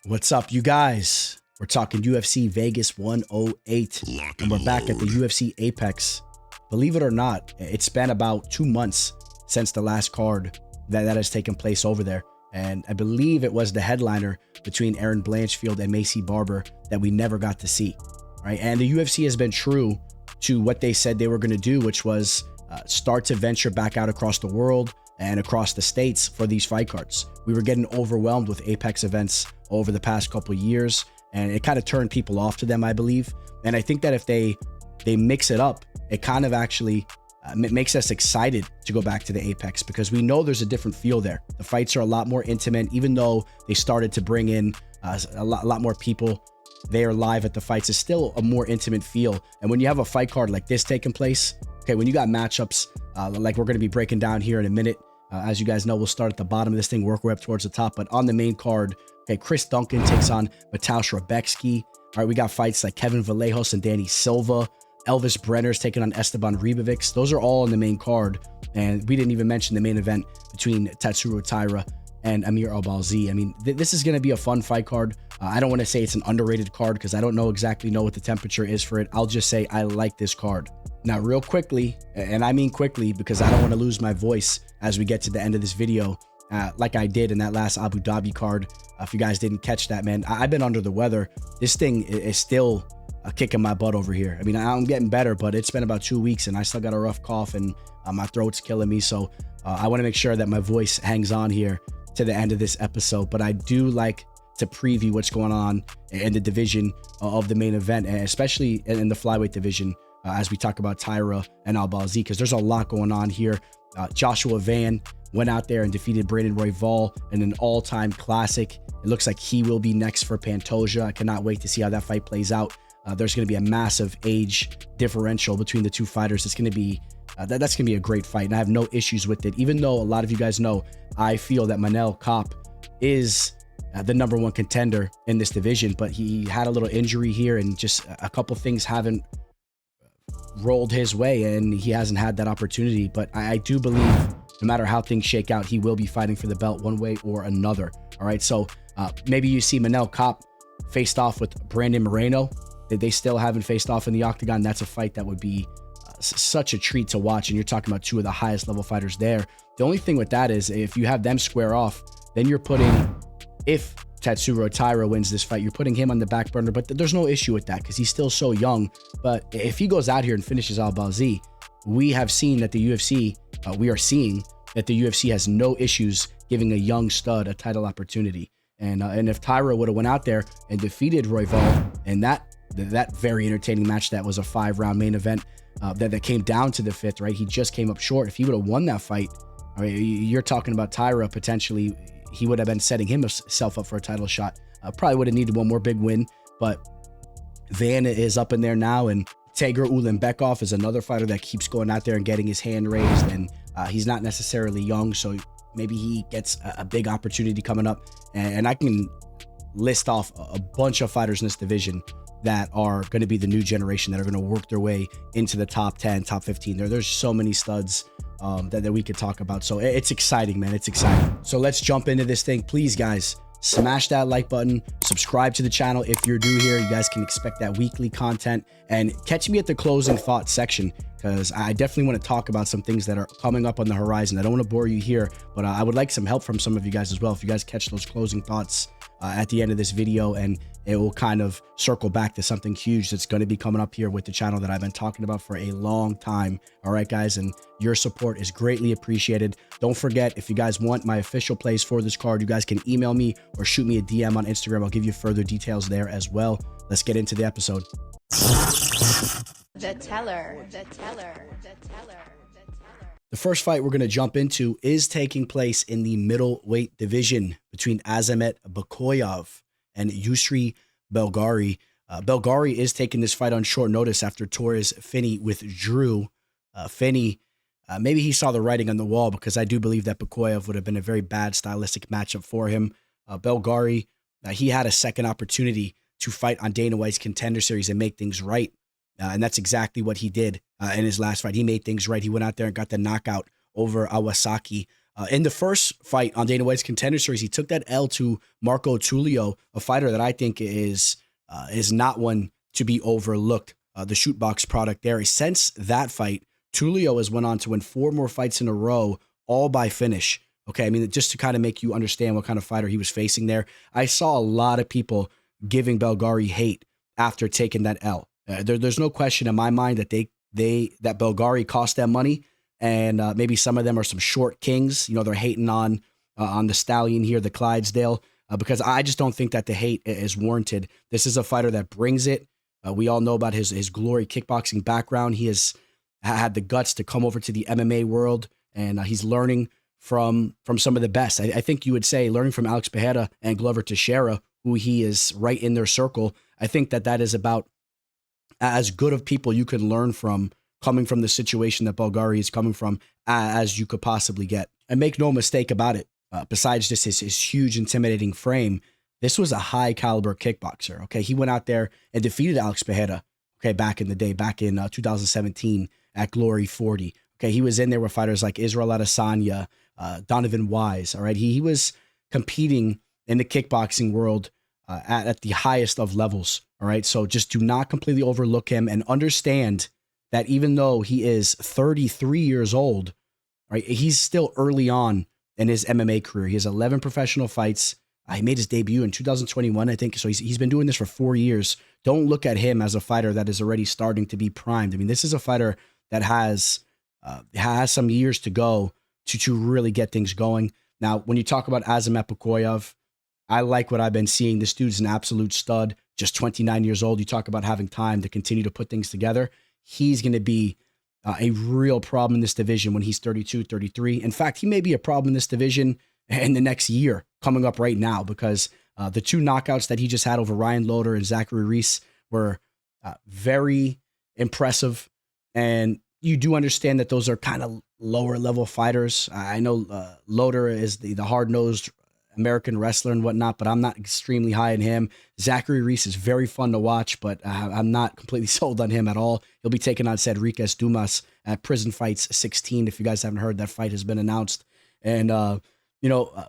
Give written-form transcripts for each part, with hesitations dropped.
What's up, you guys? We're talking UFC Vegas 108, and we're back at the UFC Apex. Believe it or not, it's been about 2 months since the last card that has taken place over there. And I believe it was the headliner between Aaron Blanchfield and Macy Barber that we never got to see, right? And the UFC has been true to what they said they were going to do, which was start to venture back out across the world and across the states for these fight cards. We were getting overwhelmed with Apex events over the past couple of years, and it kind of turned people off to them, I believe. And I think that if they mix it up, it kind of actually makes us excited to go back to the Apex, because we know there's a different feel there. The fights are a lot more intimate, even though they started to bring in a lot more people there live at the fights. It's still a more intimate feel. And when you have a fight card like this taking place, okay, when you got matchups like we're going to be breaking down here in a minute, as you guys know, we'll start at the bottom of this thing, work our way up towards the top. But on the main card, okay, Chris Duncan takes on Mateusz Rebecki. All right, we got fights like Kevin Vallejos and Danny Silva. Elvis Brener's taking on Esteban Ribovics. Those are all on the main card. And we didn't even mention the main event between Tatsuro Taira and Amir Albazi. I mean, this is going to be a fun fight card. I don't want to say it's an underrated card because I don't exactly know what the temperature is for it. I'll just say I like this card. Now, real quickly, and I mean quickly because I don't want to lose my voice as we get to the end of this video, like I did in that last Abu Dhabi card. If you guys didn't catch that, man, I've been under the weather. This thing is still kicking my butt over here. I mean, I'm getting better, but it's been about 2 weeks and I still got a rough cough and my throat's killing me. So I want to make sure that my voice hangs on here to the end of this episode. But I do like to preview what's going on in the division of the main event, and especially in the flyweight division, as we talk about Taira and Albazi, because there's a lot going on here. Joshua Van went out there and defeated Brandon Royval in an all-time classic. It looks like he will be next for Pantoja. I cannot wait to see how that fight plays out. There's going to be a massive age differential between the two fighters. It's going to be that's going to be a great fight, and I have no issues with it. Even though a lot of you guys know, I feel that Manel Kape is the #1 contender in this division, but he had a little injury here, and just a couple things haven't rolled his way, and he hasn't had that opportunity. But I do believe no matter how things shake out, he will be fighting for the belt one way or another. All right, so maybe you see Manel Kape faced off with Brandon Moreno. They still haven't faced off in the octagon. That's a fight that would be such a treat to watch, and you're talking about two of the highest level fighters there. The only thing with that is if you have them square off, then you're putting, if Tatsuro Taira wins this fight, you're putting him on the back burner. But there's no issue with that because he's still so young. But if he goes out here and finishes Albazi, we have seen that the UFC, we are seeing that the UFC has no issues giving a young stud a title opportunity. And if Taira would have went out there and defeated Royval in that very entertaining match that was a 5-round main event that came down to the 5th, right? He just came up short. If he would have won that fight, I mean, you're talking about Taira potentially. He would have been setting himself up for a title shot. Probably would have needed one more big win, but Van is up in there now, and Tager Ulanbekov is another fighter that keeps going out there and getting his hand raised, and he's not necessarily young, so maybe he gets a big opportunity coming up. And I can list off a bunch of fighters in this division that are going to be the new generation that are going to work their way into the top 10, top 15. There's so many studs that we could talk about. So it's exciting, man. It's exciting. So let's jump into this thing. Please, guys, smash that like button. Subscribe to the channel if you're new here. You guys can expect that weekly content. And catch me at the closing thoughts section, because I definitely want to talk about some things that are coming up on the horizon. I don't want to bore you here, but I would like some help from some of you guys as well. If you guys catch those closing thoughts at the end of this video, and it will kind of circle back to something huge that's going to be coming up here with the channel that I've been talking about for a long time. All right, guys, and your support is greatly appreciated. Don't forget, if you guys want my official plays for this card, you guys can email me or shoot me a DM on Instagram. I'll give you further details there as well. Let's get into the episode. The teller. The first fight we're going to jump into is taking place in the middleweight division between Azamat Bekoev and Yousri Belgaroui. Belgaroui is taking this fight on short notice after Torres Finney withdrew. Finney, maybe he saw the writing on the wall, because I do believe that Bekoev would have been a very bad stylistic matchup for him. Belgaroui, he had a second opportunity to fight on Dana White's Contender Series and make things right. And that's exactly what he did in his last fight. He made things right. He went out there and got the knockout over Awasaki In the first fight on Dana White's Contender Series, he took that L to Marco Tulio, a fighter that I think is not one to be overlooked. The shootbox product there. Since that fight, Tulio has went on to win 4 more fights in a row, all by finish. Okay, I mean, just to kind of make you understand what kind of fighter he was facing there. I saw a lot of people giving Belgaroui hate after taking that L. There's no question in my mind that that Belgaroui cost them money, and maybe some of them are some short kings. You know, they're hating on the stallion here, the Clydesdale, because I just don't think that the hate is warranted. This is a fighter that brings it. We all know about his glory kickboxing background. He has had the guts to come over to the MMA world, and he's learning from some of the best. I think you would say learning from Alex Pereira and Glover Teixeira, who he is right in their circle. I think that is about as good of people you can learn from, coming from the situation that Belgaroui is coming from, as you could possibly get. And make no mistake about it, besides just his huge, intimidating frame, this was a high caliber kickboxer. Okay, he went out there and defeated Alex Pereira. Okay, back in the day, back in 2017 at Glory 40. Okay, he was in there with fighters like Israel Adesanya, Donovan Wise. All right, he was competing in the kickboxing world at the highest of levels. All right, so just do not completely overlook him, and understand that even though he is 33 years old, right, he's still early on in his MMA career. He has 11 professional fights. He made his debut in 2021, I think. So he's been doing this for 4 years. Don't look at him as a fighter that is already starting to be primed. I mean, this is a fighter that has some years to go to really get things going. Now, when you talk about Azamat Bekoev, I like what I've been seeing. This dude's an absolute stud, just 29 years old. You talk about having time to continue to put things together. He's going to be a real problem in this division when he's 32, 33. In fact, he may be a problem in this division in the next year coming up right now, because the 2 knockouts that he just had over Ryan Loder and Zachary Reese were very impressive. And you do understand that those are kind of lower level fighters. I know Loder is the hard-nosed American wrestler and whatnot, but I'm not extremely high on him. Zachary Reese is very fun to watch, but I'm not completely sold on him at all. He'll be taking on Cedriques Dumas at Prison Fights 16. If you guys haven't heard, that fight has been announced. And,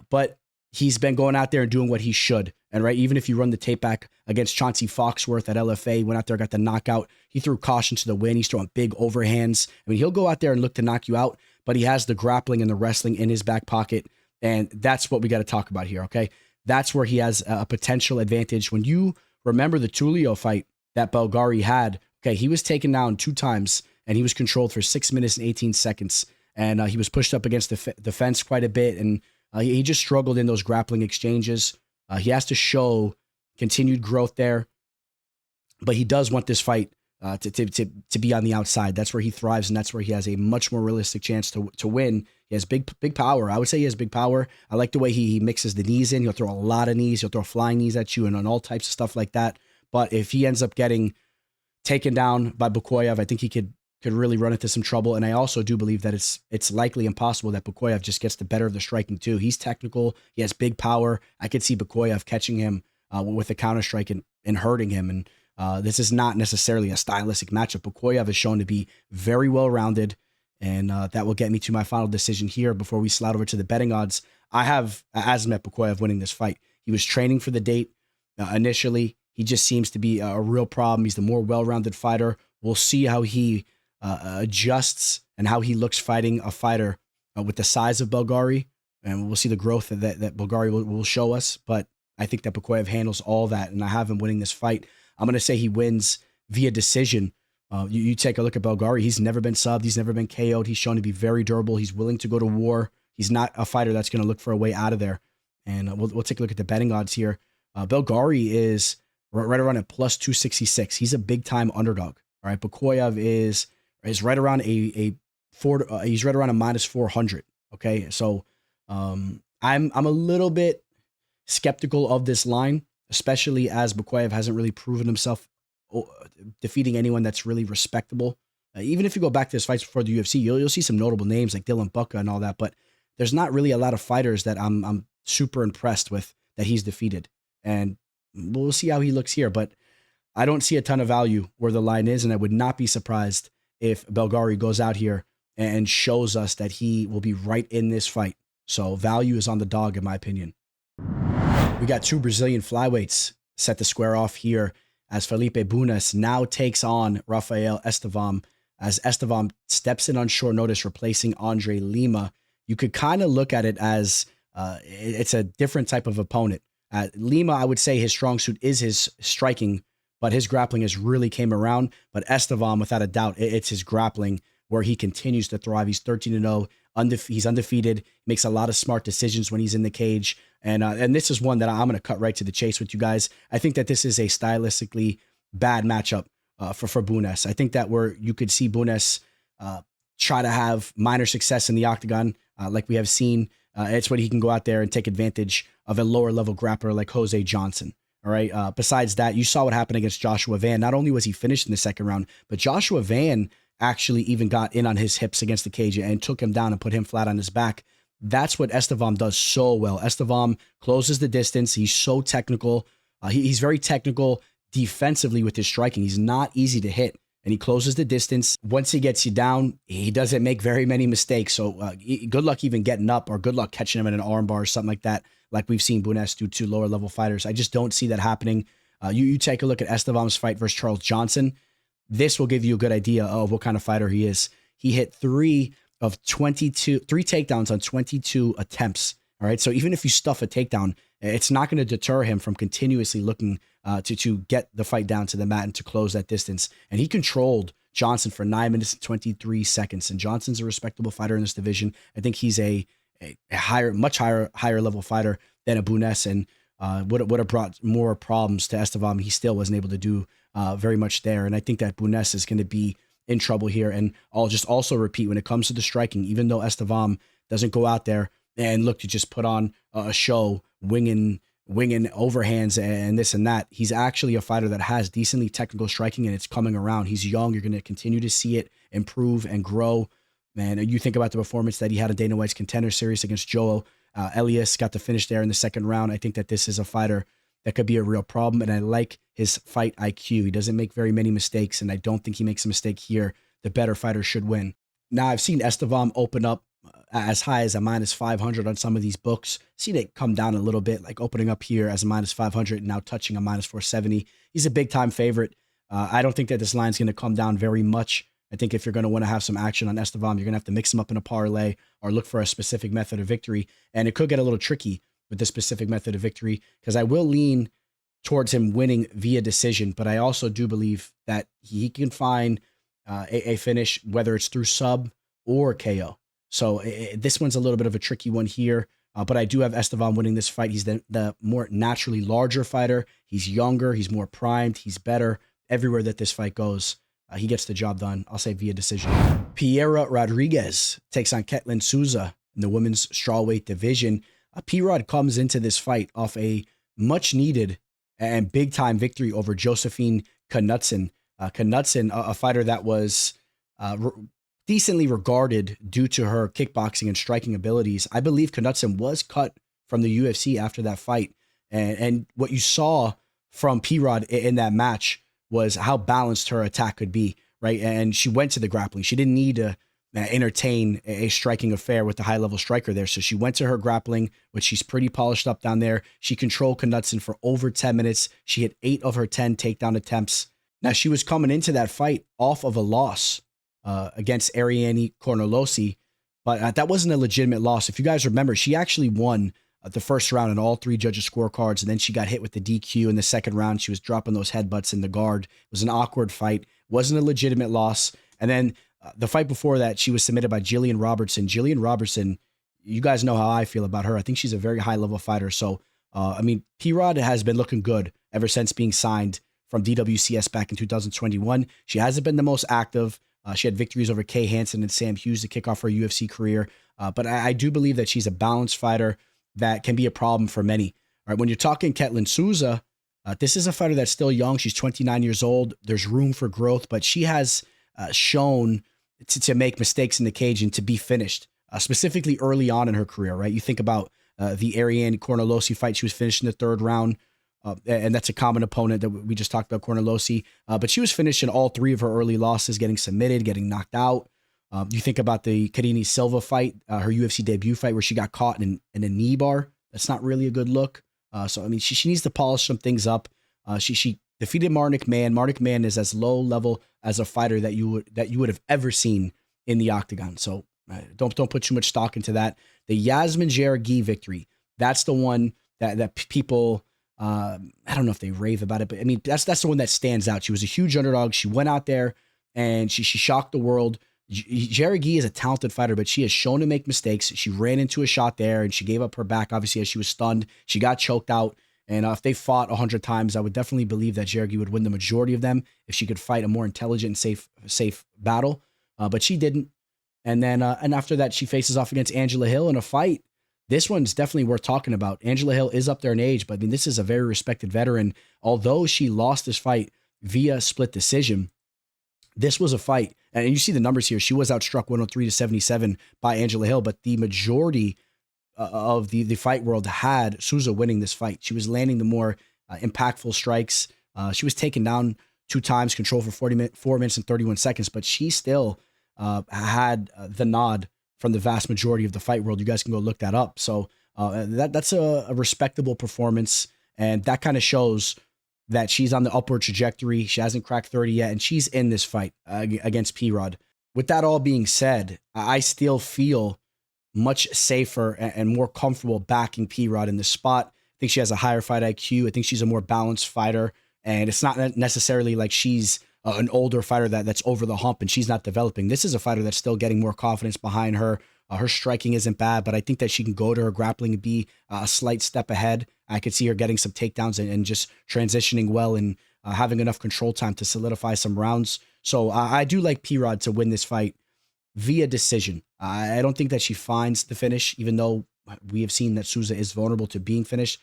but he's been going out there and doing what he should. And right, even if you run the tape back against Chauncey Foxworth at LFA, he went out there, got the knockout. He threw caution to the wind. He's throwing big overhands. I mean, he'll go out there and look to knock you out, but he has the grappling and the wrestling in his back pocket. And that's what we got to talk about here, okay? That's where he has a potential advantage. When you remember the Tulio fight that Belgaroui had, okay, he was taken down 2 times, and he was controlled for 6 minutes and 18 seconds. And he was pushed up against the fence quite a bit, and he just struggled in those grappling exchanges. He has to show continued growth there, but he does want this fight to be on the outside. That's where he thrives, and that's where he has a much more realistic chance to win. He has big power. I would say he has big power. I like the way he mixes the knees in. He'll throw a lot of knees. He'll throw flying knees at you and on all types of stuff like that. But if he ends up getting taken down by Bekoev, I think he could really run into some trouble. And I also do believe that it's likely impossible that Bekoev just gets the better of the striking too. He's technical. He has big power. I could see Bekoev catching him with a counter strike and hurting him. And this is not necessarily a stylistic matchup. Bekoev is shown to be very well-rounded, and that will get me to my final decision here before we slide over to the betting odds. I have Azamat Bekoev winning this fight. He was training for the date initially. He just seems to be a real problem. He's the more well-rounded fighter. We'll see how he adjusts and how he looks fighting a fighter with the size of Belgaroui, and we'll see the growth that Belgaroui will show us. But I think that Bekoev handles all that, and I have him winning this fight. I'm going to say he wins via decision. You take a look at Belgaroui. He's never been subbed. He's never been KO'd. He's shown to be very durable. He's willing to go to war. He's not a fighter that's going to look for a way out of there. And we'll take a look at the betting odds here. Belgaroui is right around at plus 266. He's a big-time underdog. All right, Bekoev is right around he's right around a minus 400. Okay, so I'm a little bit skeptical of this line, especially as Bekoev hasn't really proven himself defeating anyone that's really respectable. Even if you go back to his fights before the UFC, you'll see some notable names like Dylan Bucka and all that, but there's not really a lot of fighters that I'm super impressed with that he's defeated. And we'll see how he looks here, but I don't see a ton of value where the line is, and I would not be surprised if Belgaroui goes out here and shows us that he will be right in this fight. So value is on the dog, in my opinion. We got two Brazilian flyweights set to square off here as Felipe Bunes now takes on Rafael Estevam, as Estevam steps in on short notice, replacing Andrey Lima. You could kind of look at it as it's a different type of opponent. Lima, I would say his strong suit is his striking, but his grappling has really came around. But Estevam, without a doubt, it's his grappling where he continues to thrive. He's 13-0. He's undefeated, makes a lot of smart decisions when he's in the cage. And this is one that I'm going to cut right to the chase with you guys. I think that this is a stylistically bad matchup for Bunes. I think that where you could see Bunes try to have minor success in the octagon, like we have seen. It's when he can go out there and take advantage of a lower level grappler like Jose Johnson. All right. Besides that, you saw what happened against Joshua Van. Not only was he finished in the second round, but Joshua Van actually even got in on his hips against the cage and took him down and put him flat on his back. That's what Estevam does so well. Estevam closes the distance. He's so technical. He's very technical defensively with his striking. He's not easy to hit, and he closes the distance. Once he gets you down, he doesn't make very many mistakes. So good luck even getting up, or good luck catching him in an arm bar or something like that, like we've seen Bunes do to lower level fighters. I just don't see that happening. You take a look at Estevam's fight versus Charles Johnson. This will give you a good idea of what kind of fighter he is. He hit 3 takedowns on 22 attempts. All right. So even if you stuff a takedown, it's not going to deter him from continuously looking to get the fight down to the mat and to close that distance. And he controlled Johnson for 9 minutes and 23 seconds. And Johnson's a respectable fighter in this division. I think he's a much higher level fighter than a Bunes, and would have brought more problems to Estevam. He still wasn't able to do very much there. And I think that Bunes is going to be in trouble here. And I'll just also repeat, when it comes to the striking, even though Estevam doesn't go out there and look to just put on a show, winging overhands and this and that, he's actually a fighter that has decently technical striking, and it's coming around. He's young. You're going to continue to see it improve and grow. Man, you think about the performance that he had in Dana White's Contender Series against Joe Elias, got to finish there in the second round. I think that this is a fighter that could be a real problem, and I like his fight IQ. He doesn't make very many mistakes, and I don't think he makes a mistake here. The better fighter should win. Now, I've seen Estevam open up as high as a -500 on some of these books. Seen it come down a little bit, like opening up here as a -500 and now touching a -470. He's a big-time favorite. I don't think that this line's going to come down very much. I think if you're going to want to have some action on Estevam, you're going to have to mix him up in a parlay or look for a specific method of victory. And it could get a little tricky with this specific method of victory, because I will lean towards him winning via decision, but I also do believe that he can find a finish, whether it's through sub or KO. So this one's a little bit of a tricky one here, but I do have Estevam winning this fight. He's the more naturally larger fighter. He's younger. He's more primed. He's better. Everywhere that this fight goes, he gets the job done. I'll say via decision. Piera Rodriguez takes on Ketlen Souza in the women's strawweight division. P-Rod comes into this fight off a much-needed and big-time victory over Josephine Knudsen. Knudsen, a fighter that was decently regarded due to her kickboxing and striking abilities. I believe Knudsen was cut from the UFC after that fight. And what you saw from P-Rod in that match was how balanced her attack could be, right? And she went to the grappling. She didn't need to entertain a striking affair with the high-level striker there. So she went to her grappling, which she's pretty polished up down there. She controlled Knudsen for over 10 minutes. She hit 8 of her 10 takedown attempts. Now, she was coming into that fight off of a loss against Ariane Cornelossi, but that wasn't a legitimate loss. If you guys remember, she actually won the first round in all 3 judges' scorecards, and then she got hit with the DQ in the second round. She was dropping those headbutts in the guard. It was an awkward fight. Wasn't a legitimate loss. And then the fight before that, she was submitted by Jillian Robertson. Jillian Robertson, you guys know how I feel about her. I think she's a very high-level fighter. So, P-Rod has been looking good ever since being signed from DWCS back in 2021. She hasn't been the most active. She had victories over Kay Hansen and Sam Hughes to kick off her UFC career. But I do believe that she's a balanced fighter that can be a problem for many. All right, when you're talking Ketlen Souza, this is a fighter that's still young. She's 29 years old. There's room for growth, but she has shown to make mistakes in the cage and to be finished, specifically early on in her career, right? You think about the Ariane Cornelossi fight. She was finished in the 3rd round, and that's a common opponent that we just talked about, Cornelossi. But she was finished in all 3 of her early losses, getting submitted, getting knocked out. You think about the Karine Silva fight, her UFC debut fight, where she got caught in a knee bar. That's not really a good look. So I mean, she needs to polish some things up. She defeated Marnik Man. Marnik Man is as low level as a fighter that you would have ever seen in the octagon. So don't put too much stock into that. The Yasmin Jauregui victory, that's the one that people, I don't know if they rave about it, but I mean, that's the one that stands out. She was a huge underdog. She went out there and she shocked the world. Jauregui is a talented fighter, but she has shown to make mistakes. She ran into a shot there and she gave up her back, obviously, as she was stunned. She got choked out. And if they fought 100 times, I would definitely believe that Jauregui would win the majority of them if she could fight a more intelligent and safe battle. But she didn't. And then and after that, she faces off against Angela Hill in a fight. This one's definitely worth talking about. Angela Hill is up there in age, but I mean, this is a very respected veteran. Although she lost this fight via split decision, this was a fight. And you see the numbers here. She was outstruck 103-77 by Angela Hill, but the majority of the fight world had Souza winning this fight. She was landing the more impactful strikes. She was taken down 2 times, control for 4 minutes and 31 seconds, but she still had the nod from the vast majority of the fight world. You guys can go look that up. So that's a respectable performance, and that kind of shows that she's on the upward trajectory. She hasn't cracked 30 yet, and she's in this fight against P-Rod. With that all being said, I still feel much safer and more comfortable backing P-Rod in this spot. I think she has a higher fight IQ. I think she's a more balanced fighter, and it's not necessarily like she's an older fighter that's over the hump and she's not developing. This is a fighter that's still getting more confidence behind her. Her striking isn't bad, but I think that she can go to her grappling and be a slight step ahead. I could see her getting some takedowns and just transitioning well and having enough control time to solidify some rounds. So I do like P-Rod to win this fight via decision. I don't think that she finds the finish, even though we have seen that Souza is vulnerable to being finished.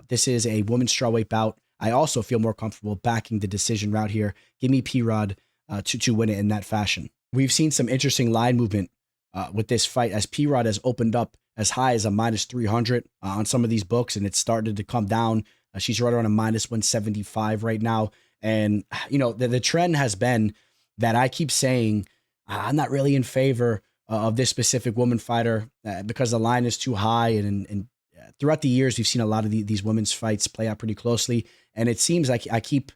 This is a women's strawweight bout. I also feel more comfortable backing the decision route here. Give me P-Rod to win it in that fashion. We've seen some interesting line movement with this fight as P-Rod has opened up as high as a -300 on some of these books, and it's started to come down. She's right around a -175 right now. And, you know, the trend has been that I keep saying I'm not really in favor of this specific woman fighter because the line is too high. And throughout the years, we've seen a lot of these women's fights play out pretty closely. And it seems like I keep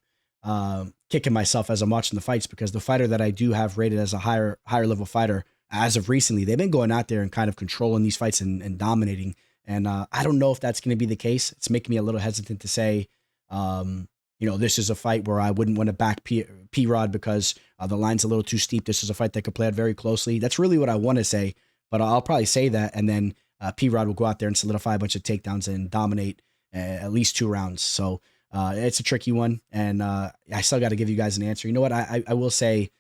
kicking myself as I'm watching the fights because the fighter that I do have rated as a higher level fighter, as of recently, they've been going out there and kind of controlling these fights and dominating. And I don't know if that's going to be the case. It's making me a little hesitant to say, you know, this is a fight where I wouldn't want to back P-Rod because the line's a little too steep. This is a fight that could play out very closely. That's really what I want to say, but I'll probably say that. And then P-Rod will go out there and solidify a bunch of takedowns and dominate at least 2 rounds. So it's a tricky one. And I still got to give you guys an answer. You know what? I will say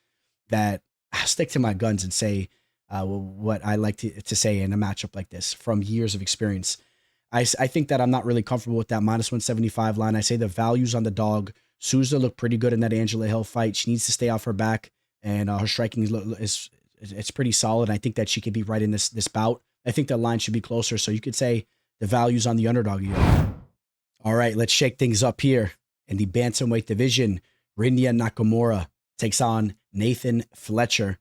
that I'll stick to my guns and say what I like to say in a matchup like this from years of experience. I think that I'm not really comfortable with that -175 line. I say the values on the dog. Souza looked pretty good in that Angela Hill fight. She needs to stay off her back, and her striking is it's pretty solid. I think that she could be right in this bout. I think the line should be closer, so you could say the values on the underdog here. All right, let's shake things up here in the bantamweight division. Rinya Nakamura takes on Nathan Fletcher,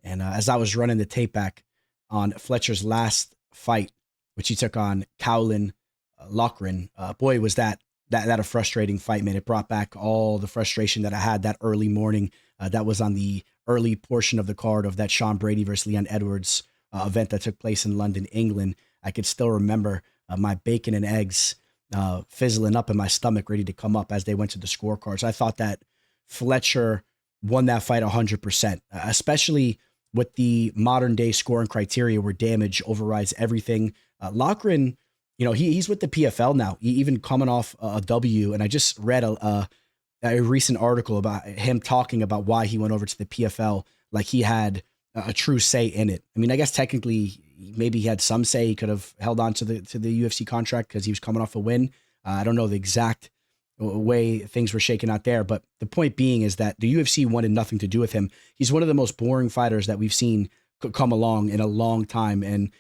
and as I was running the tape back on Fletcher's last fight, which he took on Cowlin Loughran, boy, was that a frustrating fight, man. It brought back all the frustration that I had that early morning. That was on the early portion of the card of that Sean Brady versus Leon Edwards event that took place in London, England. I could still remember my bacon and eggs fizzling up in my stomach, ready to come up as they went to the scorecards. I thought that Fletcher won that fight 100%, especially with the modern day scoring criteria where damage overrides everything. Loughran, you know, he's with the PFL now, even coming off a W. And I just read a recent article about him talking about why he went over to the PFL, like he had a true say in it. I mean, I guess technically maybe he had some say. He could have held on to the UFC contract because he was coming off a win. I don't know the exact way things were shaken out there, but the point being is that the UFC wanted nothing to do with him. He's one of the most boring fighters that we've seen come along in a long time, and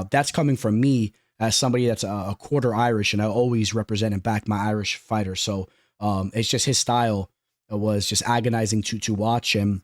that's coming from me as somebody that's a quarter Irish, and I always represent and back my Irish fighters. So it's just his style was just agonizing to watch him.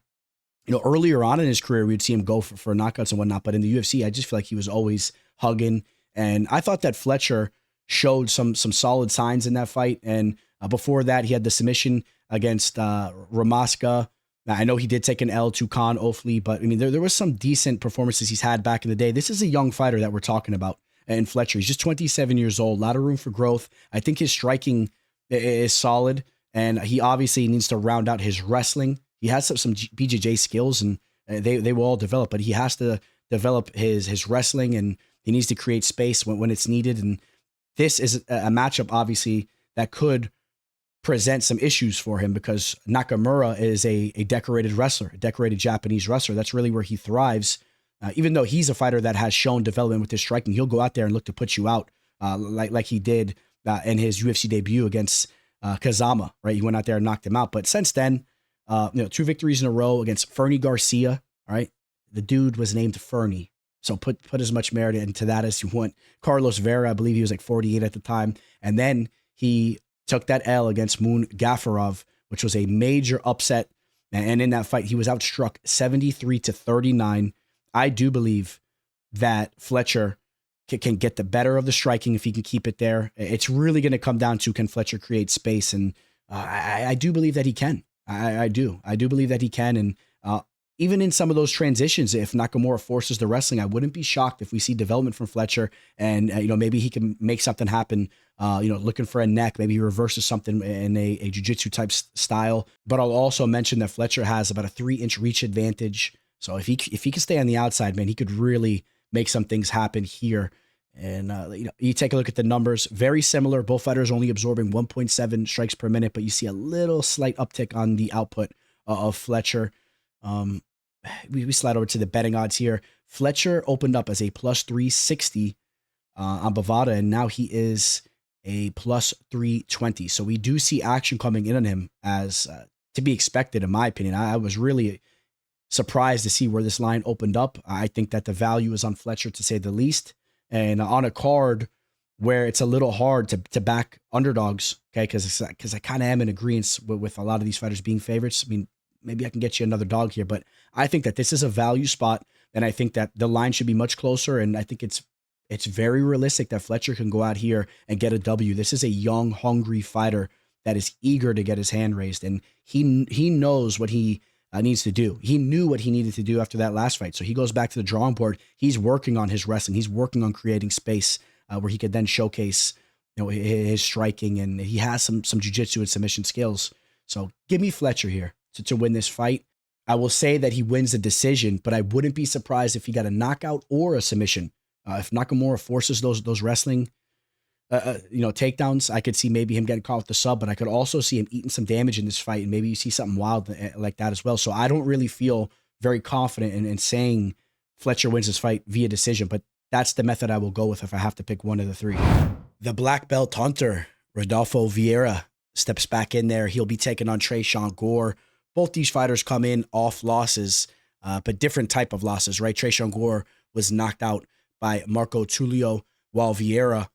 earlier on in his career, we'd see him go for knockouts and whatnot. But in the UFC, I just feel like he was always hugging. And I thought that Fletcher showed some solid signs in that fight. And before that, he had the submission against Ramaska. I know he did take an L to Khan Ofli, but I mean, there was some decent performances he's had back in the day. This is a young fighter that we're talking about. And Fletcher, he's just 27 years old, a lot of room for growth. I think his striking is solid, and he obviously needs to round out his wrestling. He has some BJJ skills, and they will all develop, but he has to develop his wrestling, and he needs to create space when it's needed. And this is a matchup, obviously, that could present some issues for him because Nakamura is a decorated wrestler, a decorated Japanese wrestler. That's really where he thrives. Even though he's a fighter that has shown development with his striking, he'll go out there and look to put you out like he did in his UFC debut against Kazama, right? He went out there and knocked him out. But since then, 2 victories in a row against Fernie Garcia, all right? The dude was named Fernie. So put as much merit into that as you want. Carlos Vera, I believe he was like 48 at the time. And then he took that L against Moon Gafarov, which was a major upset. And in that fight, he was outstruck 73-39. I do believe that Fletcher can get the better of the striking if he can keep it there. It's really going to come down to, can Fletcher create space? And I do believe that he can. I do believe that he can. And even in some of those transitions, if Nakamura forces the wrestling, I wouldn't be shocked if we see development from Fletcher and, maybe he can make something happen, looking for a neck. Maybe he reverses something in a jiu-jitsu type style. But I'll also mention that Fletcher has about a 3-inch reach advantage. So if he can stay on the outside, man, he could really make some things happen here. And, you take a look at the numbers, very similar. Both fighters only absorbing 1.7 strikes per minute, but you see a little slight uptick on the output of Fletcher. We slide over to the betting odds here. Fletcher opened up as a plus 360 on Bovada, and now he is a plus 320. So we do see action coming in on him as to be expected, in my opinion. I was really surprised to see where this line opened up. I think that the value is on Fletcher, to say the least. And on a card where it's a little hard to back underdogs, okay, because I kind of am in agreement with a lot of these fighters being favorites. I mean, maybe I can get you another dog here, but I think that this is a value spot, and I think that the line should be much closer, and I think it's very realistic that Fletcher can go out here and get a W. This is a young, hungry fighter that is eager to get his hand raised, and he knows what he needs to do. He knew what he needed to do after that last fight. So he goes back to the drawing board. He's working on his wrestling. He's working on creating space where he could then showcase, his striking, and he has some jiu-jitsu and submission skills. So give me Fletcher here to win this fight. I will say that he wins the decision, but I wouldn't be surprised if he got a knockout or a submission. If Nakamura forces those wrestling takedowns, I could see maybe him getting caught with the sub, but I could also see him eating some damage in this fight, and maybe you see something wild like that as well. So I don't really feel very confident in saying Fletcher wins this fight via decision, but that's the method I will go with if I have to pick one of the three. The black belt hunter, Rodolfo Vieira, steps back in there. He'll be taking on Tresean Gore. Both these fighters come in off losses, but different type of losses, right? Tresean Gore was knocked out by Marco Tulio, while Vieira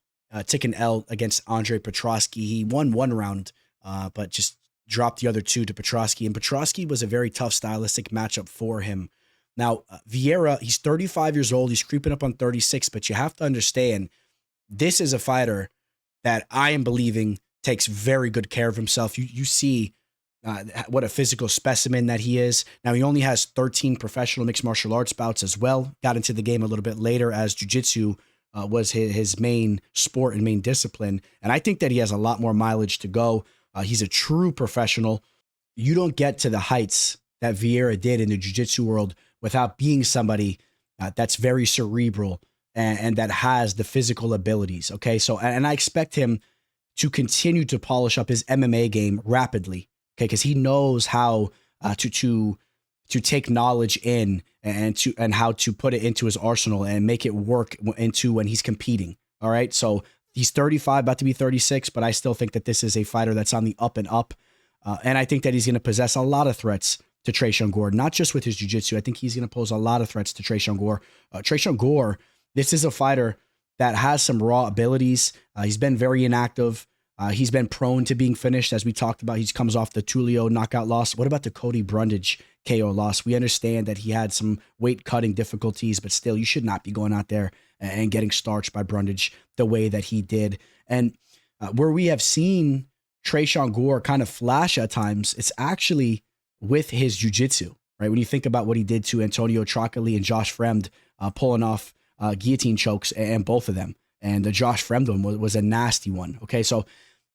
took an L against Andrey Petrosky. He won one round, but just dropped the other two to Petrosky. And Petrosky was a very tough stylistic matchup for him. Now, Vieira, he's 35 years old. He's creeping up on 36, but you have to understand, this is a fighter that I am believing takes very good care of himself. You see what a physical specimen that he is. Now, he only has 13 professional mixed martial arts bouts as well. Got into the game a little bit later as jiu-jitsu was his main sport and main discipline. And I think that he has a lot more mileage to go. He's a true professional. You don't get to the heights that Vieira did in the jiu-jitsu world without being somebody that's very cerebral and that has the physical abilities. Okay. So, and I expect him to continue to polish up his MMA game rapidly. Okay. Cause he knows how to take knowledge in and how to put it into his arsenal and make it work into when he's competing. All right. So he's 35, about to be 36, but I still think that this is a fighter that's on the up and up. And I think that he's going to possess a lot of threats to Tresean Gore, not just with his jiu-jitsu. I think he's going to pose a lot of threats to Tresean Gore. Tresean Gore, this is a fighter that has some raw abilities. He's been very inactive. He's been prone to being finished, as we talked about. He comes off the Tulio knockout loss. What about the Cody Brundage KO loss. We understand that he had some weight cutting difficulties, but still, you should not be going out there and getting starched by Brundage the way that he did. And where we have seen Tresean Gore kind of flash at times, it's actually with his jiu-jitsu, right? When you think about what he did to Antonio Trocoli and Josh Fremd, pulling off guillotine chokes and both of them. And the Josh Fremd one was a nasty one. Okay, so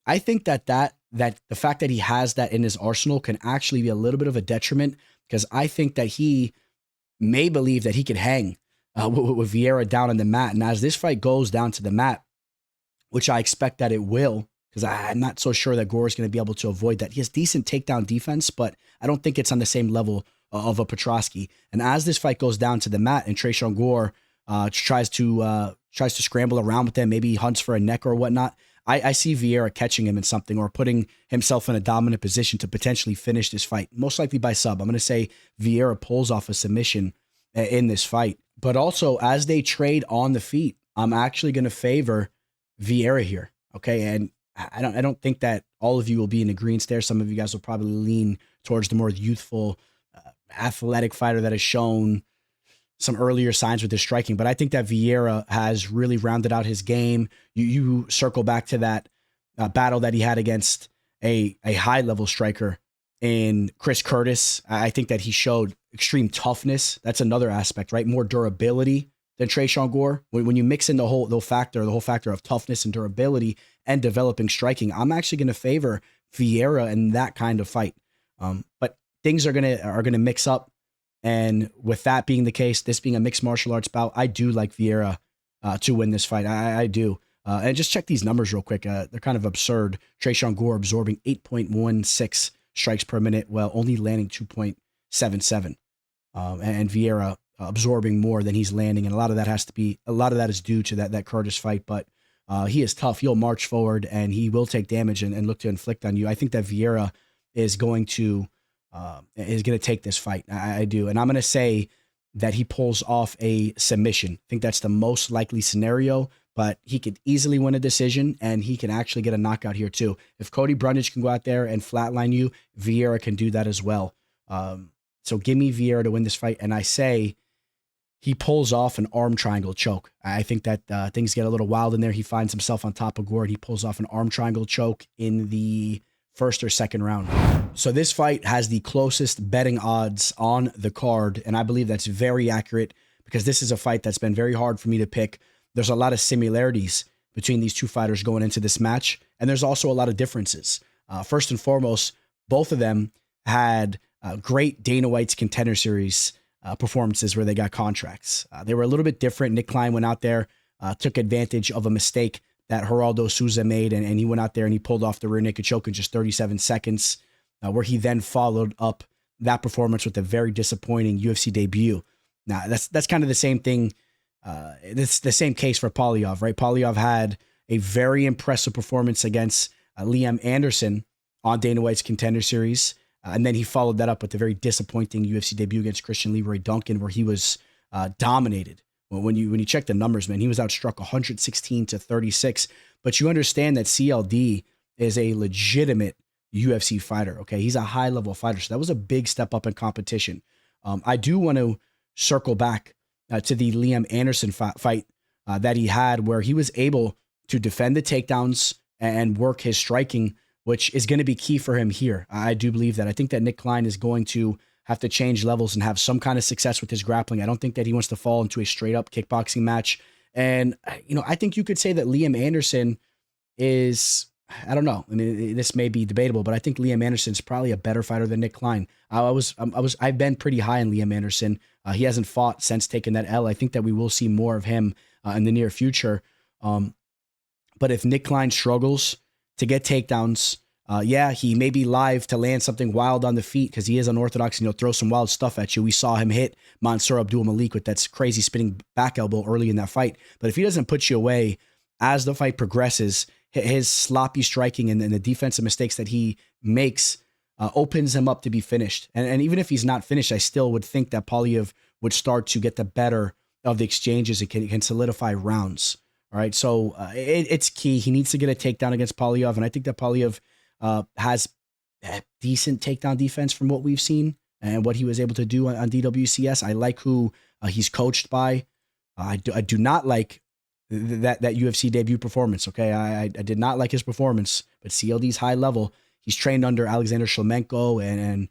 I think that the fact that he has that in his arsenal can actually be a little bit of a detriment, because I think that he may believe that he could hang with Vieira down on the mat. And as this fight goes down to the mat, which I expect that it will, because I'm not so sure that Gore is going to be able to avoid that. He has decent takedown defense, but I don't think it's on the same level of a Petrosky. And as this fight goes down to the mat and Tresean Gore tries to scramble around with them, maybe he hunts for a neck or whatnot, I see Vieira catching him in something or putting himself in a dominant position to potentially finish this fight, most likely by sub. I'm going to say Vieira pulls off a submission in this fight. But also, as they trade on the feet, I'm actually going to favor Vieira here. Okay, and I don't think that all of you will be in agreement there. Some of you guys will probably lean towards the more youthful, athletic fighter that has shown some earlier signs with his striking. But I think that Vieira has really rounded out his game. You circle back to that battle that he had against a high-level striker in Chris Curtis. I think that he showed extreme toughness. That's another aspect, right? More durability than Tresean Gore. When you mix in the whole factor of toughness and durability and developing striking, I'm actually going to favor Vieira in that kind of fight. But things are gonna mix up, and with that being the case, this being a mixed martial arts bout, I do like Vieira to win this fight. I do. And just check these numbers real quick. They're kind of absurd. Tresean Gore absorbing 8.16 strikes per minute, while only landing 2.77, and Vieira absorbing more than he's landing, and a lot of that is due to that Curtis fight. But he is tough. He'll march forward and he will take damage and look to inflict on you. I think that Vieira is going to take this fight. I do, and I'm going to say that he pulls off a submission. I think that's the most likely scenario, but he could easily win a decision, and he can actually get a knockout here too. If Cody Brundage can go out there and flatline you, Vieira can do that as well. So give me Vieira to win this fight, and I say he pulls off an arm triangle choke. I think that things get a little wild in there. He finds himself on top of Gore, and he pulls off an arm triangle choke in the first or second round. So this fight has the closest betting odds on the card, and I believe that's very accurate because this is a fight that's been very hard for me to pick. There's a lot of similarities between these two fighters going into this match, and there's also a lot of differences. First and foremost, both of them had great Dana White's Contender Series performances where they got contracts. They were a little bit different. Nick Klein went out there, took advantage of a mistake that Geraldo Souza made, and he went out there and he pulled off the rear naked choke in just 37 seconds, where he then followed up that performance with a very disappointing UFC debut. Now, that's kind of the same thing. It's the same case for Pulyaev, right? Pulyaev had a very impressive performance against Liam Anderson on Dana White's Contender Series, and then he followed that up with a very disappointing UFC debut against Christian Leroy Duncan, where he was dominated. Well, when you check the numbers, man, he was outstruck 116-36. But you understand that CLD is a legitimate UFC fighter. Okay, he's a high level fighter, so that was a big step up in competition. I do want to circle back to the Liam Anderson fight that he had, where he was able to defend the takedowns and work his striking, which is going to be key for him here. I do believe that. I think that Nick Klein is going to have to change levels and have some kind of success with his grappling. I don't think that he wants to fall into a straight up kickboxing match. And, I think you could say that Liam Anderson is, I don't know. I mean, this may be debatable, but I think Liam Anderson is probably a better fighter than Nick Klein. I've been pretty high on Liam Anderson. He hasn't fought since taking that L. I think that we will see more of him in the near future. But if Nick Klein struggles to get takedowns, he may be live to land something wild on the feet because he is unorthodox and he'll throw some wild stuff at you. We saw him hit Mansour Abdul Malik with that crazy spinning back elbow early in that fight. But if he doesn't put you away as the fight progresses, his sloppy striking and the defensive mistakes that he makes opens him up to be finished. And even if he's not finished, I still would think that Pulyaev would start to get the better of the exchanges and can solidify rounds. All right, so it's key. He needs to get a takedown against Pulyaev, and I think that Pulyaev has decent takedown defense from what we've seen. and what he was able to do on DWCS. I like who he's coached by. I do not like that UFC debut performance. Okay, I did not like his performance, but CLD's high level. He's trained under Alexander Shlemenko and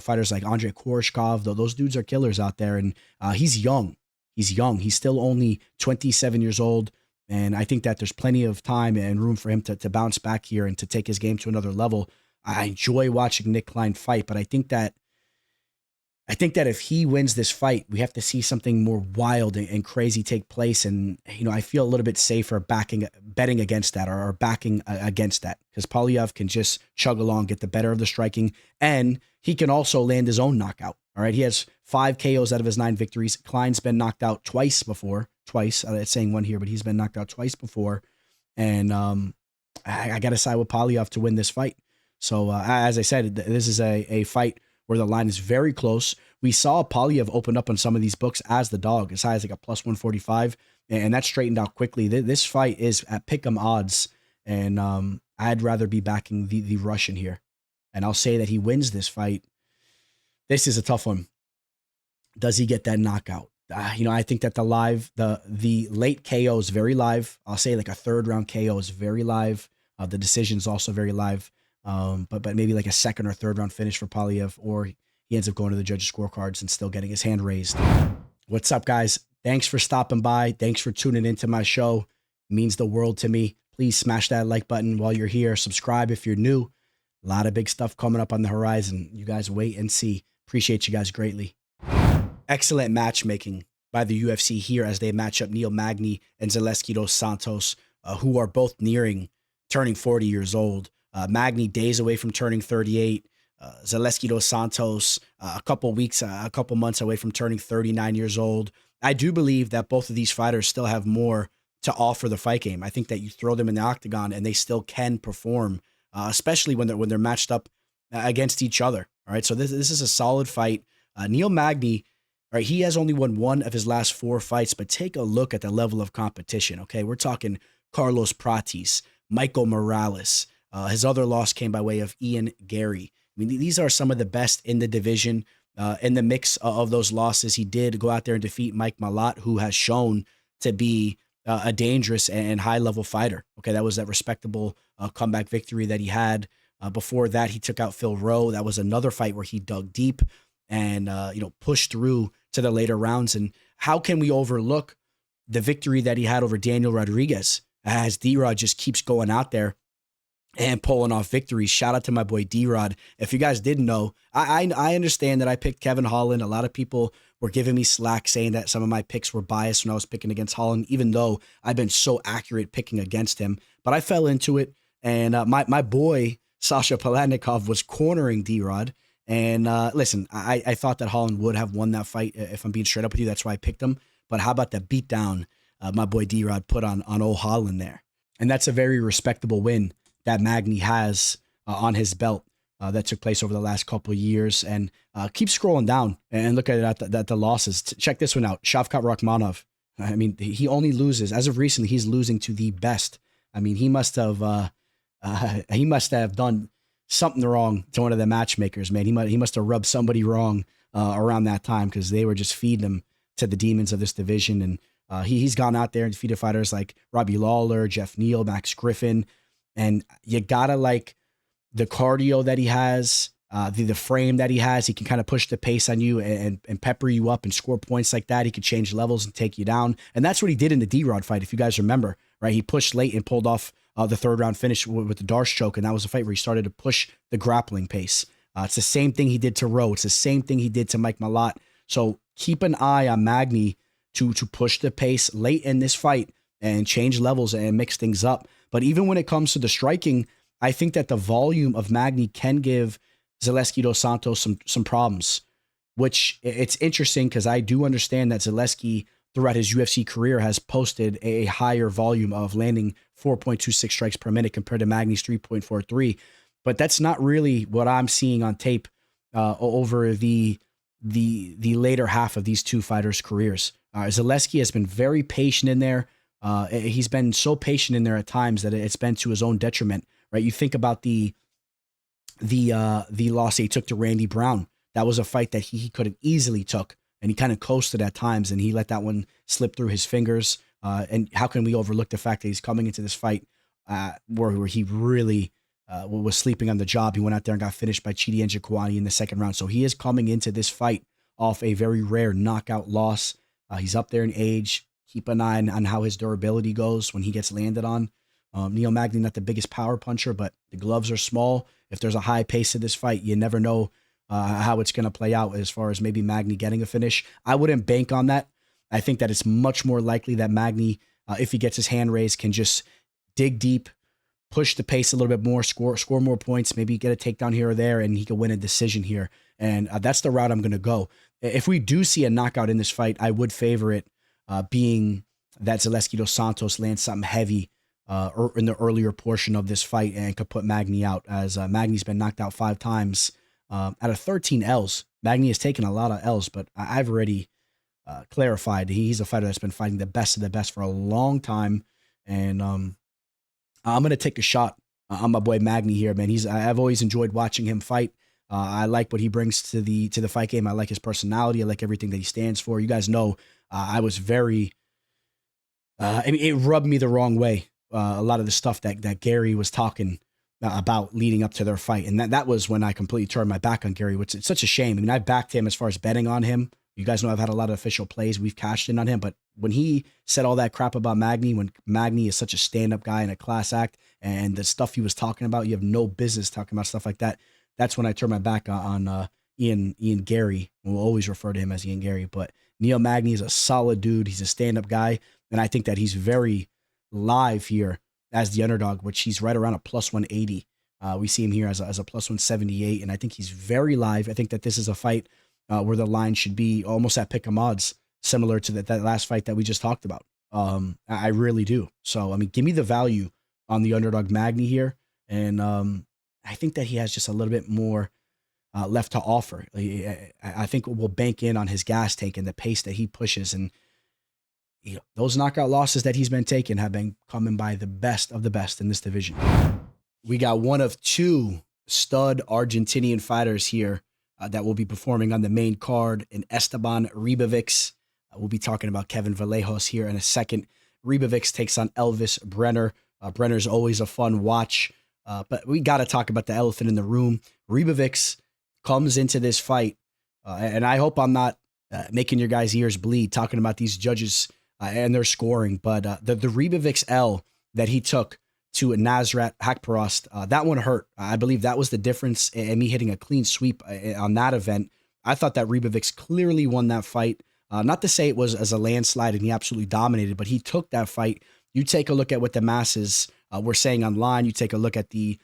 fighters like Andrey Koreshkov. Those dudes are killers out there, and he's young. He's young. He's still only 27 years old, and I think that there's plenty of time and room for him to bounce back here and to take his game to another level. I enjoy watching Nick Klein fight, but I think that if he wins this fight, we have to see something more wild and crazy take place. And, I feel a little bit safer betting against that or backing against that, because Pulyaev can just chug along, get the better of the striking, and he can also land his own knockout. All right. He has 5 KOs out of his 9 victories. Klein's been knocked out twice before. It's saying 1 here, but he's been knocked out twice before. And I got to side with Pulyaev to win this fight. So as I said, this is a fight where the line is very close. We saw Pulyaev open up on some of these books as the dog, as high as like a plus 145, and that straightened out quickly. This fight is at pick'em odds, and I'd rather be backing the Russian here. And I'll say that he wins this fight. This is a tough one. Does he get that knockout? I think that the late KO is very live. I'll say like a 3rd round KO is very live. The decision is also very live. But maybe like a 2nd or 3rd round finish for Pulyaev, or he ends up going to the judges' scorecards and still getting his hand raised. What's up, guys? Thanks for stopping by. Thanks for tuning into my show. It means the world to me. Please smash that like button while you're here. Subscribe if you're new. A lot of big stuff coming up on the horizon. You guys wait and see. Appreciate you guys greatly. Excellent matchmaking by the UFC here as they match up Neil Magny and Zaleski dos Santos, who are both turning 40 years old. Magny days away from turning 38. Zaleski dos Santos a couple months away from turning 39 years old. I do believe that both of these fighters still have more to offer the fight game. I think that you throw them in the octagon and they still can perform, especially when they're matched up against each other. All right, so this is a solid fight. Neil Magny, all right, he has only won 1 of his last 4 fights, but take a look at the level of competition. Okay, we're talking Carlos Pratis, Michael Morales. His other loss came by way of Ian Gary. I mean, these are some of the best in the division. In the mix of those losses, he did go out there and defeat Mike Malott, who has shown to be a dangerous and high-level fighter. Okay, that was that respectable comeback victory that he had. Before that, he took out Phil Rowe. That was another fight where he dug deep and pushed through to the later rounds. And how can we overlook the victory that he had over Daniel Rodriguez, as D-Rod just keeps going out there and pulling off victories? Shout out to my boy D-Rod. If you guys didn't know, I understand that I picked Kevin Holland. A lot of people were giving me slack saying that some of my picks were biased when I was picking against Holland, even though I've been so accurate picking against him. But I fell into it, and my boy Sasha Palatnikov was cornering D-Rod. And listen, I thought that Holland would have won that fight, if I'm being straight up with you. That's why I picked him. But how about the beatdown my boy D-Rod put on old Holland there? And that's a very respectable win that Magny has on his belt that took place over the last couple of years. And keep scrolling down and look at it at the losses. Check this one out. Shavkat Rakhmonov. I mean, he only loses. As of recently, he's losing to the best. I mean, he must have done something wrong to one of the matchmakers, man. He must have rubbed somebody wrong around that time, because they were just feeding him to the demons of this division. And he's gone out there and defeated fighters like Robbie Lawler, Jeff Neal, Max Griffin. And you gotta like the cardio that he has, the frame that he has. He can kind of push the pace on you and pepper you up and score points like that. He could change levels and take you down. And that's what he did in the D-Rod fight, if you guys remember, right? He pushed late and pulled off the 3rd round finish with the Darce choke. And that was a fight where he started to push the grappling pace. It's the same thing he did to Rowe. It's the same thing he did to Mike Malott. So keep an eye on Magny to push the pace late in this fight and change levels and mix things up. But even when it comes to the striking, I think that the volume of Magny can give Zaleski dos Santos some problems, which it's interesting because I do understand that Zaleski throughout his UFC career has posted a higher volume of landing 4.26 strikes per minute compared to Magny's 3.43. But that's not really what I'm seeing on tape over the later half of these two fighters' careers. Zaleski has been very patient in there. He's been so patient in there at times that it's been to his own detriment, right? You think about the loss he took to Randy Brown. that was a fight that he could have easily took, and he kind of coasted at times, and he let that one slip through his fingers. And how can we overlook the fact that he's coming into this fight where he really was sleeping on the job? He went out there and got finished by Chidi Njokuani in the second round. So he is coming into this fight off a very rare knockout loss. He's up there in age. Keep an eye on how his durability goes when he gets landed on. Neil Magny, not the biggest power puncher, but the gloves are small. If there's a high pace to this fight, you never know how it's going to play out as far as maybe Magny getting a finish. I wouldn't bank on that. I think that it's much more likely that Magny, if he gets his hand raised, can just dig deep, push the pace a little bit more, score more points, maybe get a takedown here or there, and he can win a decision here. And that's the route I'm going to go. If we do see a knockout in this fight, I would favor it being that Zaleski dos Santos lands something heavy in the earlier portion of this fight and could put Magny out, as Magny's been knocked out 5 times out of 13 L's. Magny has taken a lot of L's, but I've already clarified he's a fighter that's been fighting the best of the best for a long time. And I'm going to take a shot on my boy Magny here, man. I've always enjoyed watching him fight. I like what he brings to the fight game. I like his personality. I like everything that he stands for. You guys know I was very, it rubbed me the wrong way. A lot of the stuff that Gary was talking about leading up to their fight. And that was when I completely turned my back on Gary, which it's such a shame. I mean, I backed him as far as betting on him. You guys know I've had a lot of official plays. We've cashed in on him. But when he said all that crap about Magny, when Magny is such a stand-up guy and a class act, and the stuff he was talking about, you have no business talking about stuff like that. That's when I turned my back on Ian Gary. We'll always refer to him as Ian Gary. But Neil Magny is a solid dude. He's a stand-up guy. And I think that he's very live here as the underdog, which he's right around a plus 180. We see him here as a plus 178. And I think he's very live. I think that this is a fight where the line should be almost at pick 'em odds, similar to that last fight that we just talked about. I really do. So, I mean, give me the value on the underdog Magny here. And I think that he has just a little bit more left to offer. I think we'll bank in on his gas tank and the pace that he pushes. And those knockout losses that he's been taking have been coming by the best of the best in this division. We got one of 2 stud Argentinian fighters here that will be performing on the main card in Esteban Ribovics. We'll be talking about Kevin Vallejos here in a second. Ribovics takes on Elves Brener. Brener's always a fun watch, but we got to talk about the elephant in the room. Ribovics comes into this fight, and I hope I'm not making your guys' ears bleed talking about these judges and their scoring, but the Ribovics L that he took to Nasrat Hakparast, that one hurt. I believe that was the difference in me hitting a clean sweep on that event. I thought that Ribovics clearly won that fight. Not to say it was as a landslide and he absolutely dominated, but he took that fight. You take a look at what the masses were saying online. You take a look at the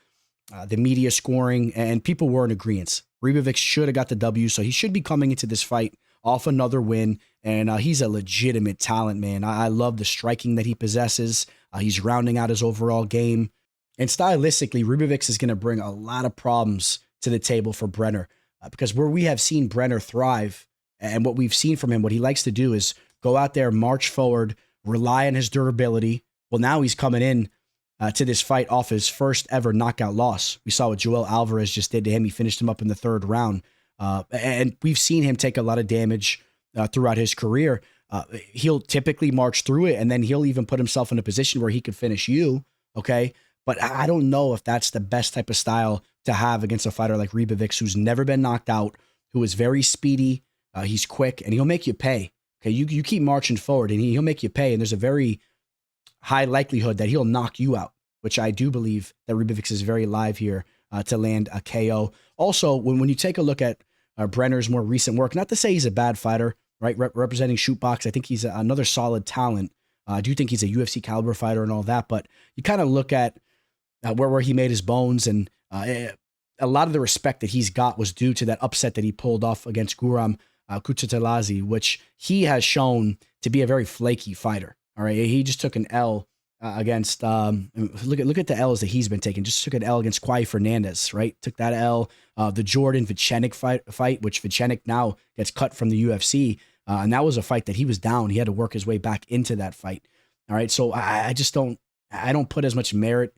media scoring, and people were in agreement. Ribovics should have got the W, so he should be coming into this fight off another win, and he's a legitimate talent, man. I love the striking that he possesses. He's rounding out his overall game. And stylistically, Ribovics is going to bring a lot of problems to the table for Brener, because where we have seen Brener thrive and what we've seen from him, what he likes to do is go out there, march forward, rely on his durability. Well, now he's coming in to this fight off his first ever knockout loss. We saw what Joel Alvarez just did to him. He finished him up in the 3rd round. And we've seen him take a lot of damage throughout his career. He'll typically march through it, and then he'll even put himself in a position where he could finish you, okay? But I don't know if that's the best type of style to have against a fighter like Ribovics, who's never been knocked out, who is very speedy, he's quick, and he'll make you pay. Okay, you keep marching forward, and he'll make you pay, and there's a very high likelihood that he'll knock you out, which I do believe that Ribovics is very live here to land a KO. Also, when you take a look at Brener's more recent work, not to say he's a bad fighter, right? Representing Shootbox, I think he's another solid talent. I do think he's a UFC caliber fighter and all that, but you kind of look at where he made his bones, and a lot of the respect that he's got was due to that upset that he pulled off against Guram Kutateladze, which he has shown to be a very flaky fighter. All right, he just took an L against look at the L's that he's been taking. Just took an L against Quay Fernandez, right? Took that L. The Jordan Vichenik fight, which Vichenik now gets cut from the UFC, and that was a fight that he was down. He had to work his way back into that fight. All right, so I don't put as much merit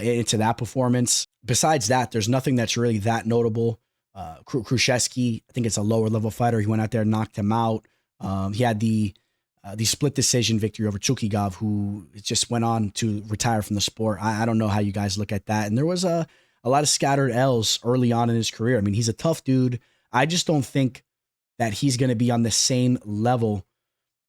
into that performance. Besides that, there's nothing that's really that notable Krzyzewski, I think it's a lower level fighter. He went out there and knocked him out. He had the split decision victory over Chukigov, who just went on to retire from the sport. I don't know how you guys look at that. And there was a lot of scattered L's early on in his career. I mean, he's a tough dude. I just don't think that he's going to be on the same level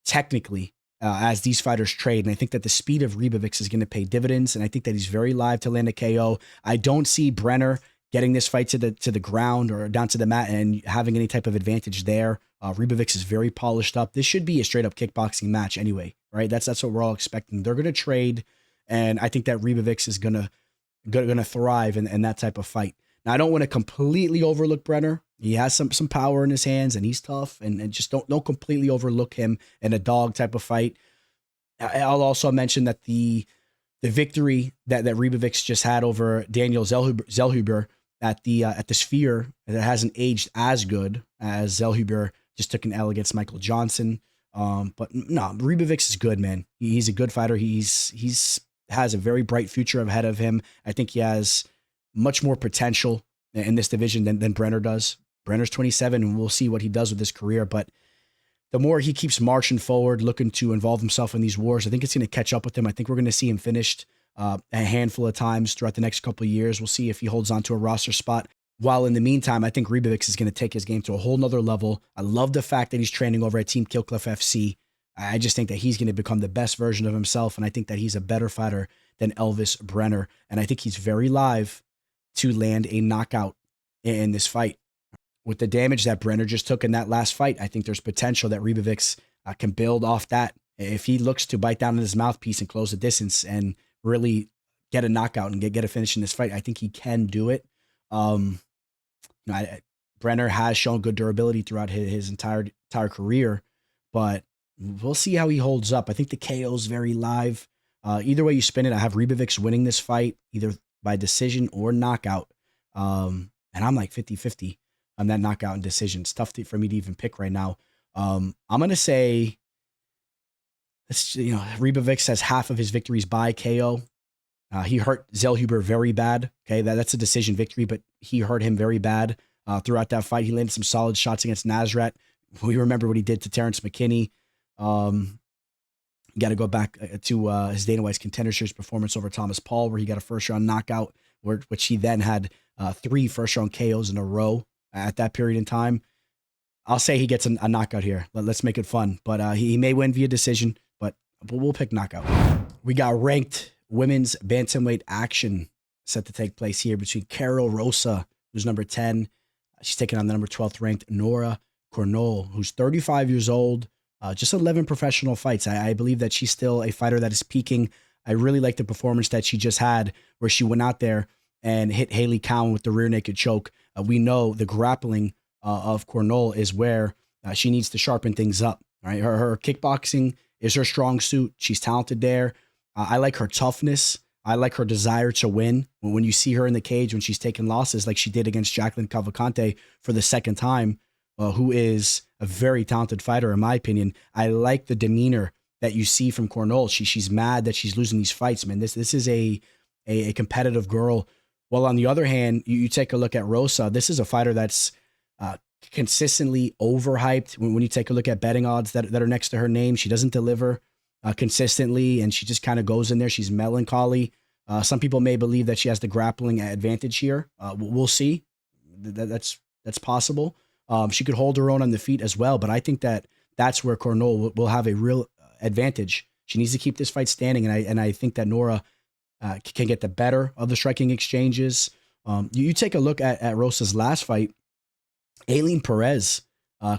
technically as these fighters trade. And I think that the speed of Ribovics is going to pay dividends. And I think that he's very live to land a KO. I don't see Brener getting this fight to the ground or down to the mat and having any type of advantage there. Ribovics is very polished up. This should be a straight up kickboxing match anyway, right? That's what we're all expecting. They're going to trade. And I think that Ribovics is going to thrive in that type of fight. Now, I don't want to completely overlook Brener. He has some power in his hands and he's tough, and just don't completely overlook him in a dog type of fight. I'll also mention that the victory that Ribovics just had over Daniel Zellhuber at the Sphere, that hasn't aged as good as Zellhuber just took an L against Michael Johnson. But no, Ribovics is good, man. He's a good fighter. He's has a very bright future ahead of him. I think he has much more potential in this division than Brener does. Brenner's 27, and we'll see what he does with his career. But the more he keeps marching forward, looking to involve himself in these wars, I think it's going to catch up with him. I think we're going to see him finished a handful of times throughout the next couple of years. We'll see if he holds on to a roster spot. While in the meantime, I think Ribovics is going to take his game to a whole nother level. I love the fact that he's training over at Team Killcliff FC. I just think that he's going to become the best version of himself, and I think that he's a better fighter than Elvis Brener. And I think he's very live to land a knockout in this fight. With the damage that Brener just took in that last fight, I think there's potential that Ribovics can build off that. If he looks to bite down on his mouthpiece and close the distance and really get a knockout and get a finish in this fight, I think he can do it. Brener has shown good durability throughout his entire career, but we'll see how he holds up. I think the KO is very live. Either way you spin it, I have Ribovics winning this fight, either by decision or knockout. And I'm like 50-50 on that knockout and decision. It's tough for me to even pick right now. I'm going to say, Ribovics has half of his victories by KO. He hurt Zellhuber very bad. Okay, that's a decision victory, but he hurt him very bad throughout that fight. He landed some solid shots against Nasrat. We remember what he did to Terrence McKinney. You got to go back to his Dana White's Contender Series performance over Thomas Paul, where he got a first-round knockout, which he then had 3 first-round KOs in a row at that period in time. I'll say he gets a knockout here. Let's make it fun. But he may win via decision, but we'll pick knockout. We got ranked women's bantamweight action set to take place here between Carol Rosa, who's number 10. She's taking on the number 12th ranked Nora Cornol, who's 35 years old. Just 11 professional fights. I believe that she's still a fighter that is peaking. I really like the performance that she just had, where she went out there and hit Haley Cowan with the rear naked choke. We know the grappling of Cornol is where she needs to sharpen things up. Right, her kickboxing is her strong suit. She's talented there. I like her toughness. I like her desire to win. When you see her in the cage, when she's taking losses like she did against Jacqueline Cavalcante for the second time, who is a very talented fighter, in my opinion, I like the demeanor that you see from Cornol. She's mad that she's losing these fights, man. This is a competitive girl. Well, on the other hand, you take a look at Rosa. This is a fighter that's consistently overhyped. When you take a look at betting odds that are next to her name, she doesn't deliver consistently, and she just kind of goes in there. She's melancholy. Some people may believe that she has the grappling advantage here. We'll see. That's possible. She could hold her own on the feet as well, but I think that's where Cornol will have a real advantage. She needs to keep this fight standing, and I think that Nora can get the better of the striking exchanges. You take a look at Rosa's last fight. Aileen Perez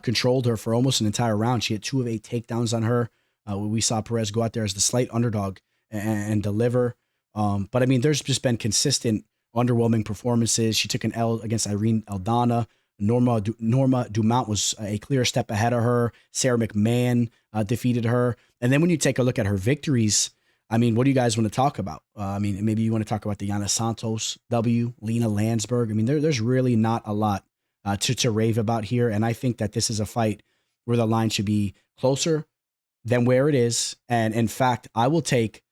controlled her for almost an entire round. She had 2 of 8 takedowns on her. We saw Perez go out there as the slight underdog and deliver. But I mean, there's just been consistent underwhelming performances. She took an L against Irene Aldana. Norma Dumont was a clear step ahead of her. Sarah McMahon defeated her. And then when you take a look at her victories, I mean, what do you guys want to talk about? I mean, maybe you want to talk about the Yana Santos W, Lena Landsberg. I mean, there's really not a lot to rave about here. And I think that this is a fight where the line should be closer than where it is. And in fact, I will take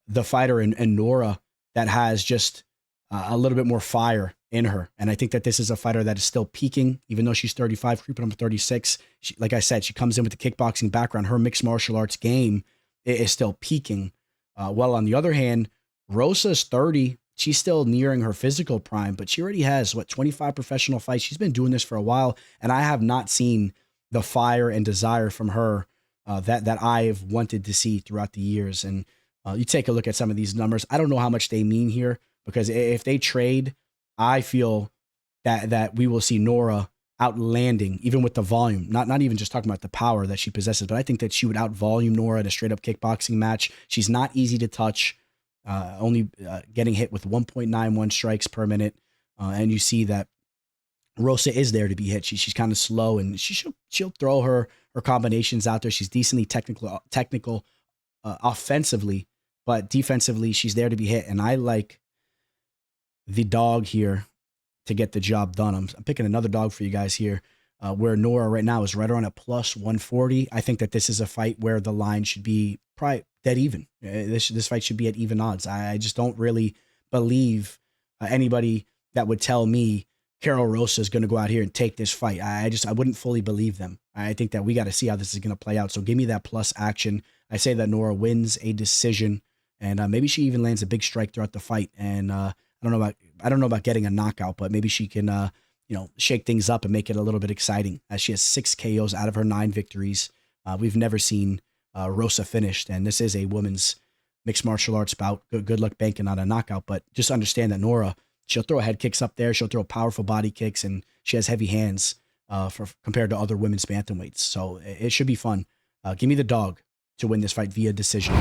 the fighter in Nora that has just a little bit more fire in her. And I think that this is a fighter that is still peaking, even though she's 35, creeping up to 36. Like I said, she comes in with the kickboxing background. Her mixed martial arts game is still peaking. Well, on the other hand, Rosa's 30. She's still nearing her physical prime, but she already has, 25 professional fights. She's been doing this for a while, and I have not seen the fire and desire from her that I've wanted to see throughout the years. And you take a look at some of these numbers. I don't know how much they mean here, because if they trade, I feel that we will see Nora outlanding, even with the volume, not even just talking about the power that she possesses, but I think that she would out-volume Nora in a straight-up kickboxing match. She's not easy to touch. Only getting hit with 1.91 strikes per minute. And you see that Rosa is there to be hit. She's kind of slow, and she'll throw her combinations out there. She's decently technical offensively, but defensively, she's there to be hit. And I like the dog here to get the job done. I'm picking another dog for you guys here, where Nora right now is right around a plus 140. I think that this is a fight where the line should be probably dead even. This fight should be at even odds. I just don't really believe anybody that would tell me Karol Rosa is going to go out here and take this fight. I wouldn't fully believe them. I think that we got to see how this is going to play out. So give me that plus action. I say that Nora wins a decision, and maybe she even lands a big strike throughout the fight. And I don't know about getting a knockout, but maybe she can shake things up and make it a little bit exciting, as she has 6 KOs out of her 9 victories. We've never seen Rosa finished, and this is a women's mixed martial arts bout. Good luck banking on a knockout, but just understand that Nora, she'll throw head kicks up there, she'll throw powerful body kicks, and she has heavy hands compared to other women's bantamweights. So it should be fun. Give me the dog to win this fight via decision.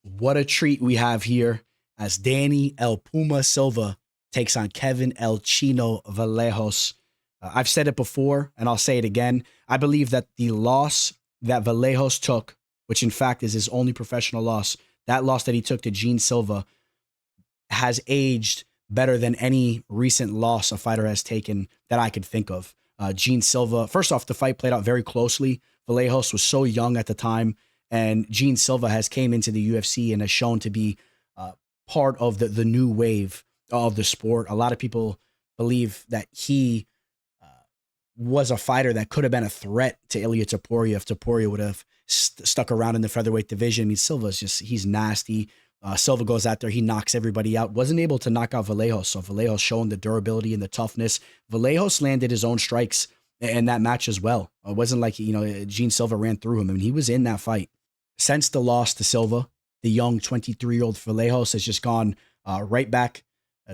What a treat we have here as Danny El Puma Silva takes on Kevin El Chino Vallejos. I've said it before, and I'll say it again. I believe that the loss that Vallejos took, which in fact is his only professional loss, that loss that he took to Gene Silva, has aged better than any recent loss a fighter has taken that I could think of. Gene Silva, first off, the fight played out very closely. Vallejos was so young at the time, and Gene Silva has came into the UFC and has shown to be part of the new wave of the sport. A lot of people believe that he was a fighter that could have been a threat to Ilia Topuria if Topuria would have stuck around in the featherweight division. I mean, Silva's he's nasty. Silva goes out there, he knocks everybody out. Wasn't able to knock out Vallejos, so Vallejos showing the durability and the toughness. Vallejos landed his own strikes in that match as well. It wasn't like, Gene Silva ran through him. I mean, he was in that fight. Since the loss to Silva, the young 23-year-old Vallejos has just gone right back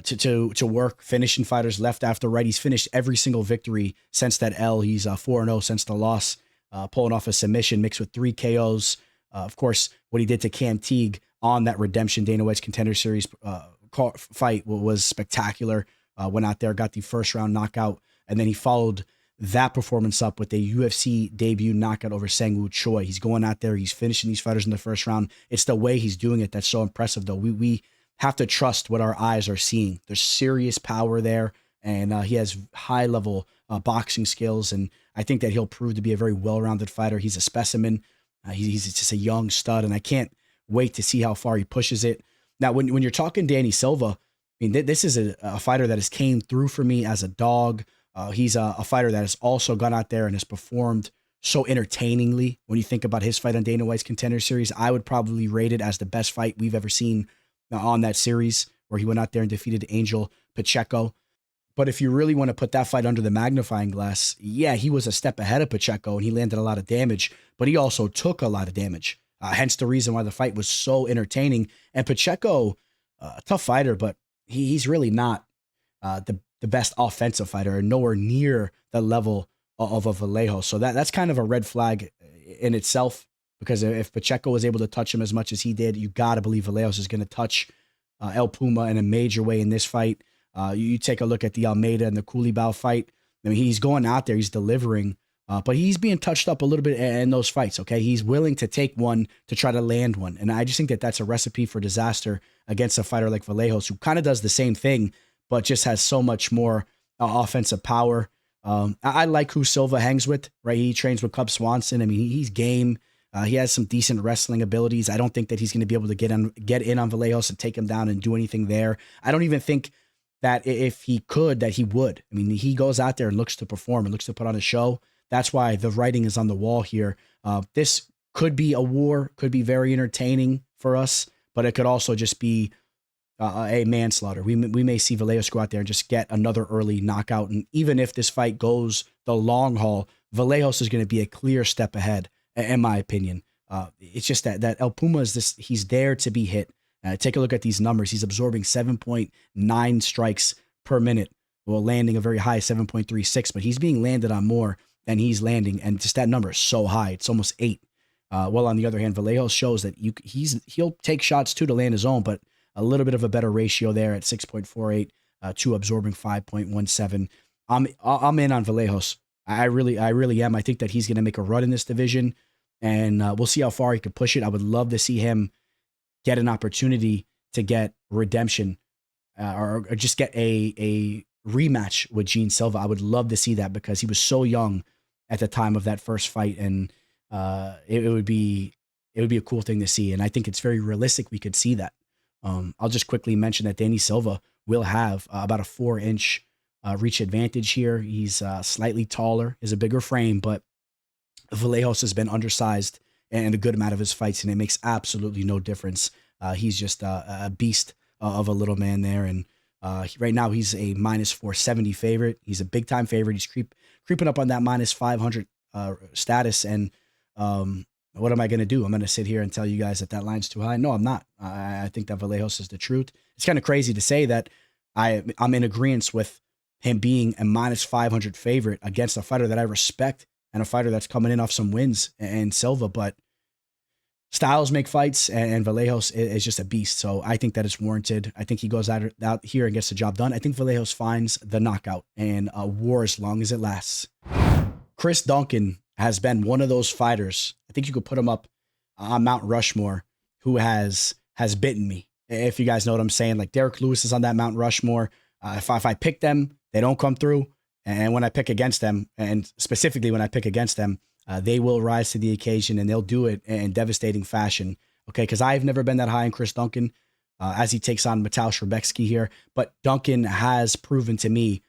to work, finishing fighters left after right. He's finished every single victory since that L. He's 4-0 since the loss, pulling off a submission mixed with 3 KOs. Of course, what he did to Cam Teague on that redemption Dana White's Contender Series fight was spectacular. Went out there, got the first round knockout, and then he followed that performance up with a UFC debut knockout over Sang-Woo Choi. He's going out there, he's finishing these fighters in the first round. It's the way he's doing it that's so impressive, though. We have to trust what our eyes are seeing. There's serious power there, and he has high-level boxing skills, and I think that he'll prove to be a very well-rounded fighter. He's a specimen. He's just a young stud, and I can't wait to see how far he pushes it. Now, when you're talking Danny Silva, I mean, this is a fighter that has came through for me as a dog. He's a fighter that has also gone out there and has performed so entertainingly. When you think about his fight on Dana White's Contender Series, I would probably rate it as the best fight we've ever seen on that series, where he went out there and defeated Angel Pacheco. But if you really want to put that fight under the magnifying glass, yeah, he was a step ahead of Pacheco and he landed a lot of damage, but he also took a lot of damage. Hence the reason why the fight was so entertaining. And Pacheco, a tough fighter, but he's really not the best offensive fighter, and nowhere near the level of a Vallejos. So that's kind of a red flag in itself, because if Pacheco was able to touch him as much as he did, you got to believe Vallejos is going to touch El Puma in a major way in this fight. You take a look at the Almeida and the Koulibaly fight. I mean, he's going out there, he's delivering, but he's being touched up a little bit in those fights, okay? He's willing to take one to try to land one. And I just think that that's a recipe for disaster against a fighter like Vallejos, who kind of does the same thing, but just has so much more offensive power. I like who Silva hangs with, right? He trains with Cub Swanson. I mean, he's game. He has some decent wrestling abilities. I don't think that he's going to be able to get in on Vallejos and take him down and do anything there. I don't even think that if he could, that he would. I mean, he goes out there and looks to perform and looks to put on a show. That's why the writing is on the wall here. This could be a war, could be very entertaining for us, but it could also just be a manslaughter. We may see Vallejos go out there and just get another early knockout. And even if this fight goes the long haul, Vallejos is going to be a clear step ahead, in my opinion. It's just that El Puma is this, he's there to be hit. Take a look at these numbers. He's absorbing 7.9 strikes per minute, while landing a very high 7.36, but he's being landed on more than he's landing. And just that number is so high. It's almost 8. Well, on the other hand, Vallejos shows that he'll take shots too to land his own, but a little bit of a better ratio there at 6.48 to absorbing 5.17. I'm in on Vallejos. I really am. I think that he's going to make a run in this division, and we'll see how far he can push it. I would love to see him get an opportunity to get redemption or just get a rematch with Gene Silva. I would love to see that because he was so young at the time of that first fight, and it would be a cool thing to see. And I think it's very realistic we could see that. I'll just quickly mention that Danny Silva will have about a 4-inch reach advantage here. He's slightly taller, is a bigger frame, but Vallejos has been undersized in a good amount of his fights, and it makes absolutely no difference. He's just a beast of a little man there, and right now he's a minus 470 favorite. He's a big time favorite. He's creeping up on that minus 500 status, and what am I going to do? I'm going to sit here and tell you guys that line's too high? No, I'm not. I think that Vallejos is the truth. It's kind of crazy to say that I'm in agreement with him being a minus 500 favorite against a fighter that I respect and a fighter that's coming in off some wins and Silva, but styles make fights, and Vallejos is just a beast. So I think that it's warranted. I think he goes out here and gets the job done. I think Vallejos finds the knockout and a war as long as it lasts. Chris Duncan has been one of those fighters. I think you could put him up on Mount Rushmore, who has bitten me. If you guys know what I'm saying, like Derek Lewis is on that Mount Rushmore. If I pick them, they don't come through. And when I pick against them, and specifically when I pick against them, they will rise to the occasion, and they'll do it in devastating fashion. Okay, because I've never been that high in Chris Duncan as he takes on Mateusz Rebecki here. But Duncan has proven to me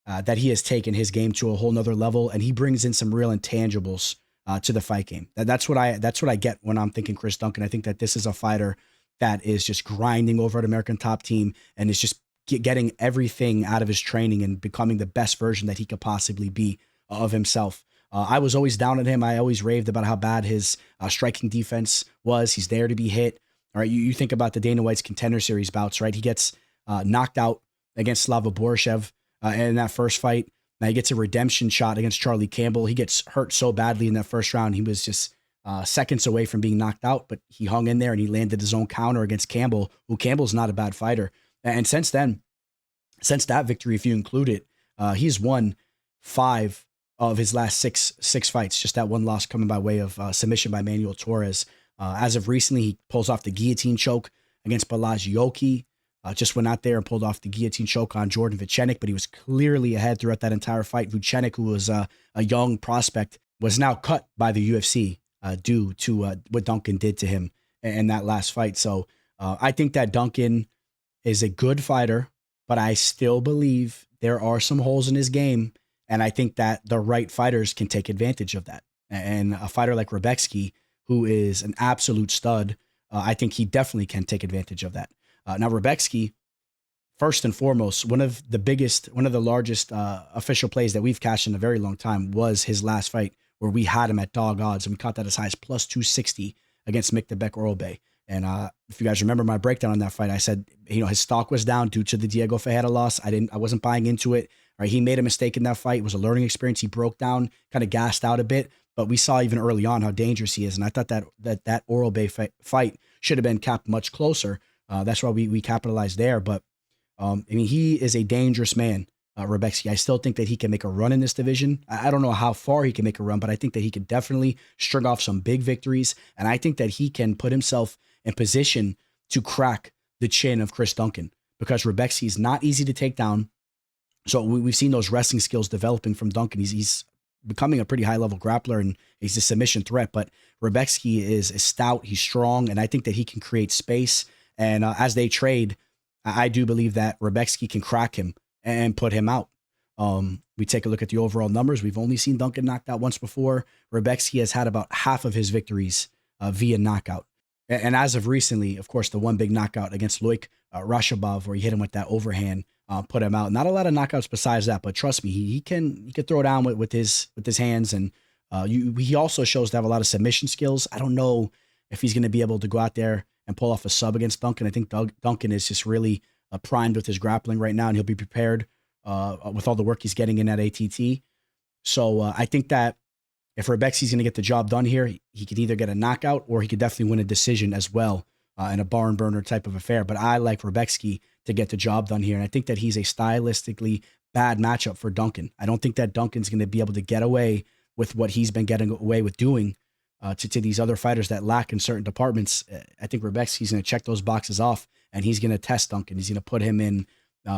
that he has taken his game to a whole nother level, and he brings in some real intangibles to the fight game. That's what I get when I'm thinking Chris Duncan. I think that this is a fighter that is just grinding over an American Top Team and is just getting everything out of his training and becoming the best version that he could possibly be of himself. I was always down on him. I always raved about how bad his striking defense was. He's there to be hit. All right, you think about the Dana White's Contender Series bouts, right? He gets knocked out against Slava Borishev in that first fight. Now he gets a redemption shot against Charlie Campbell. He gets hurt so badly in that first round. He was just seconds away from being knocked out, but he hung in there and he landed his own counter against Campbell, who Campbell's not a bad fighter. And since then, since that victory, if you include it, he's won 5 of his last six fights. Just that one loss coming by way of submission by Manuel Torres. As of recently, he pulls off the guillotine choke against Balazs Yoki. Just went out there and pulled off the guillotine choke on Jordan Vucenic, but he was clearly ahead throughout that entire fight. Vucenic, who was a young prospect, was now cut by the UFC due to what Duncan did to him in that last fight. So I think that Duncan is a good fighter, but I still believe there are some holes in his game, and I think that the right fighters can take advantage of that. And a fighter like Rebecki, who is an absolute stud, I think he definitely can take advantage of that. Now, Rebecki, first and foremost, one of the largest official plays that we've cashed in a very long time was his last fight, where we had him at dog odds, and we caught that as high as plus 260 against Miktabek Orolbey. And if you guys remember my breakdown on that fight, I said, his stock was down due to the Diego Ferreira loss. I wasn't buying into it. Right, he made a mistake in that fight. It was a learning experience. He broke down, kind of gassed out a bit, but we saw even early on how dangerous he is. And I thought that Orolbey fight should have been capped much closer. That's why we capitalized there. But he is a dangerous man, Rebecki. I still think that he can make a run in this division. I don't know how far he can make a run, but I think that he could definitely string off some big victories. And I think that he can put himself in position to crack the chin of Chris Duncan, because Rebecki is not easy to take down. So we've seen those wrestling skills developing from Duncan. He's becoming a pretty high-level grappler, and he's a submission threat. But Rebecki is stout, he's strong, and I think that he can create space. And as they trade, I do believe that Rebecki can crack him and put him out. We take a look at the overall numbers. We've only seen Duncan knocked out once before. Rebecki has had about half of his victories via knockout. And as of recently, of course, the one big knockout against Loik Rashabov, where he hit him with that overhand, put him out. Not a lot of knockouts besides that, but trust me, he can throw down with his hands, and he also shows to have a lot of submission skills. I don't know if he's going to be able to go out there and pull off a sub against Duncan. I think Duncan is just really primed with his grappling right now, and he'll be prepared with all the work he's getting in at ATT. So I think that if Rebecki's going to get the job done here, he could either get a knockout or he could definitely win a decision as well in a barn burner type of affair. But I like Rebecki to get the job done here. And I think that he's a stylistically bad matchup for Duncan. I don't think that Duncan's going to be able to get away with what he's been getting away with doing to these other fighters that lack in certain departments. I think Rebecki's going to check those boxes off, and he's going to test Duncan. He's going to put him in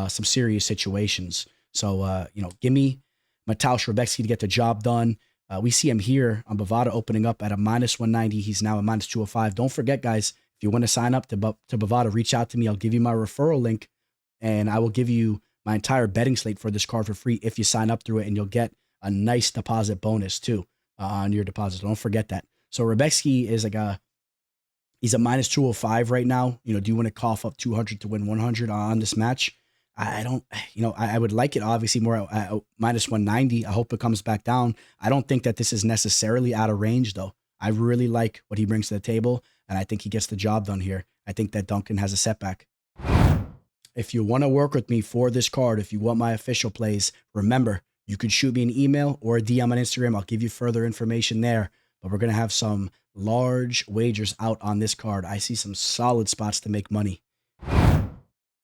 some serious situations. So, give me Mateusz Rebecki to get the job done. We see him here on Bovada opening up at a -190. He's now a -205. Don't forget, guys, if you want to sign up to Bovada, reach out to me. I'll give you my referral link, and I will give you my entire betting slate for this card for free if you sign up through it, and you'll get a nice deposit bonus too on your deposit. Don't forget that. So Rebecki is he's a -205 right now. Do you want to cough up 200 to win 100 on this match? I don't, I would like it obviously more at -190. I hope it comes back down. I don't think that this is necessarily out of range though. I really like what he brings to the table, and I think he gets the job done here. I think that Duncan has a setback. If you want to work with me for this card, if you want my official plays, remember, you can shoot me an email or a DM on Instagram. I'll give you further information there, but we're going to have some large wagers out on this card. I see some solid spots to make money.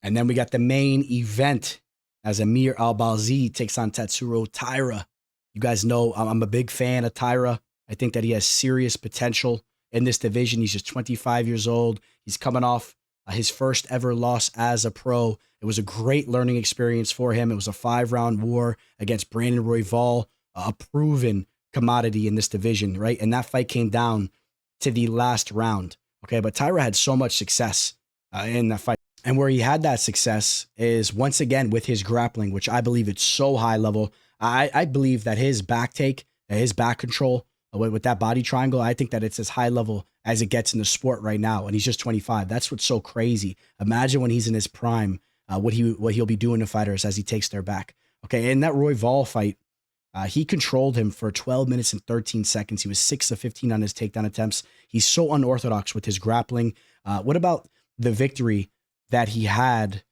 And then we got the main event as Amir Albazi takes on Tatsuro Taira. You guys know I'm a big fan of Taira. I think that he has serious potential in this division. He's just 25 years old. He's coming off his first ever loss as a pro. It was a great learning experience for him. It was a 5-round war against Brandon Royval, a proven commodity in this division, right? And that fight came down to the last round. Okay, but Taira had so much success in that fight. And where he had that success is once again with his grappling, which I believe it's so high level. I believe that his back take, his back control with that body triangle, I think that it's as high level as it gets in the sport right now. And he's just 25. That's what's so crazy. Imagine when he's in his prime, what he'll be doing to fighters as he takes their back. Okay, in that Royval fight, he controlled him for 12 minutes and 13 seconds. He was 6 of 15 on his takedown attempts. He's so unorthodox with his grappling. What about the victory that he had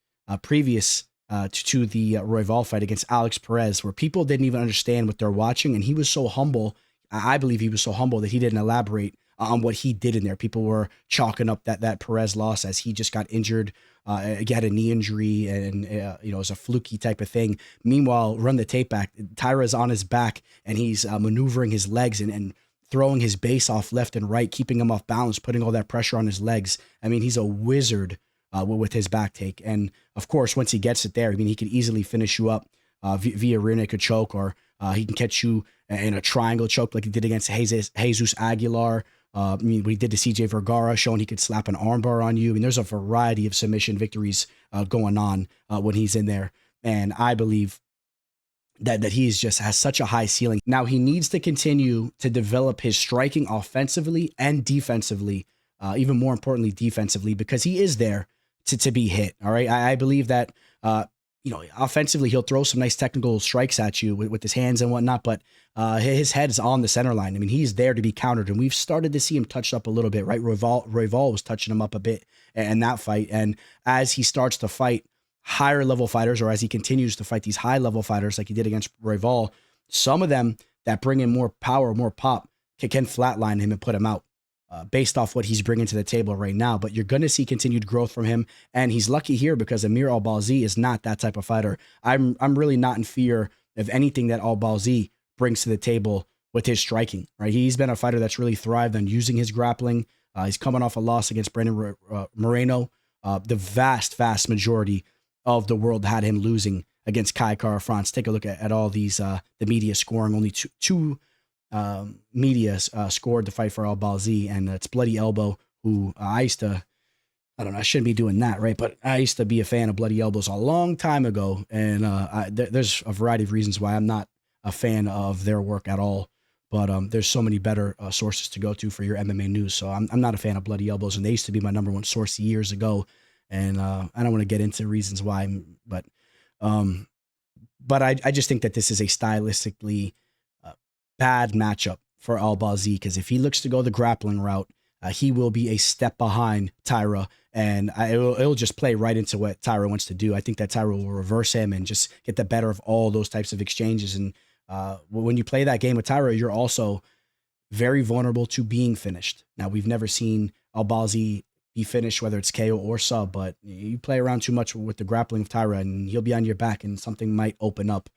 previous to the Royval fight against Alex Perez, where people didn't even understand what they're watching, and he was so humble. I believe he was so humble that he didn't elaborate on what he did in there. People were chalking up that Perez loss as he just got injured. He had a knee injury, and it was a fluky type of thing. Meanwhile, run the tape back. Taira's on his back, and he's maneuvering his legs and throwing his base off left and right, keeping him off balance, putting all that pressure on his legs. I mean, he's a wizard with his back take. And of course, once he gets it there, I mean, he could easily finish you up via rear naked choke, or he can catch you in a triangle choke like he did against Jesus Aguilar. I mean, what he did to CJ Vergara, showing he could slap an armbar on you. I mean, there's a variety of submission victories going on when he's in there. And I believe that he's just has such a high ceiling. Now, he needs to continue to develop his striking offensively and defensively, even more importantly, defensively, because he is there to be hit. All right. I believe that, offensively, he'll throw some nice technical strikes at you with his hands and whatnot, but his head is on the center line. I mean, he's there to be countered, and we've started to see him touched up a little bit, right? Royval was touching him up a bit in that fight. And as he starts to fight higher level fighters, or as he continues to fight these high level fighters like he did against Royval, some of them that bring in more power, more pop, can flatline him and put him out. Based off what he's bringing to the table right now. But you're going to see continued growth from him, and he's lucky here because Amir Albazi is not that type of fighter. I'm really not in fear of anything that Albazi brings to the table with his striking, right? He's been a fighter that's really thrived on using his grappling. He's coming off a loss against Brandon Moreno. The vast majority of the world had him losing against Kai Kara France. Take a look at all these, the media scoring. Only two media scored the fight for Albazi, and it's Bloody Elbow, who I used to I don't know, I shouldn't be doing that, right? But I used to be a fan of Bloody Elbows a long time ago, and there's a variety of reasons why I'm not a fan of their work at all. But there's so many better sources to go to for your MMA news. So I'm not a fan of Bloody Elbows, and they used to be my number one source years ago. And I don't want to get into reasons why, but I just think that this is a stylistically bad matchup for Albazi, because if he looks to go the grappling route, he will be a step behind Taira, and it'll just play right into what Taira wants to do. I think that Taira will reverse him and just get the better of all those types of exchanges. And when you play that game with Taira, you're also very vulnerable to being finished. Now, we've never seen Albazi be finished, whether it's KO or sub, but you play around too much with the grappling of Taira, and he'll be on your back, and something might open up.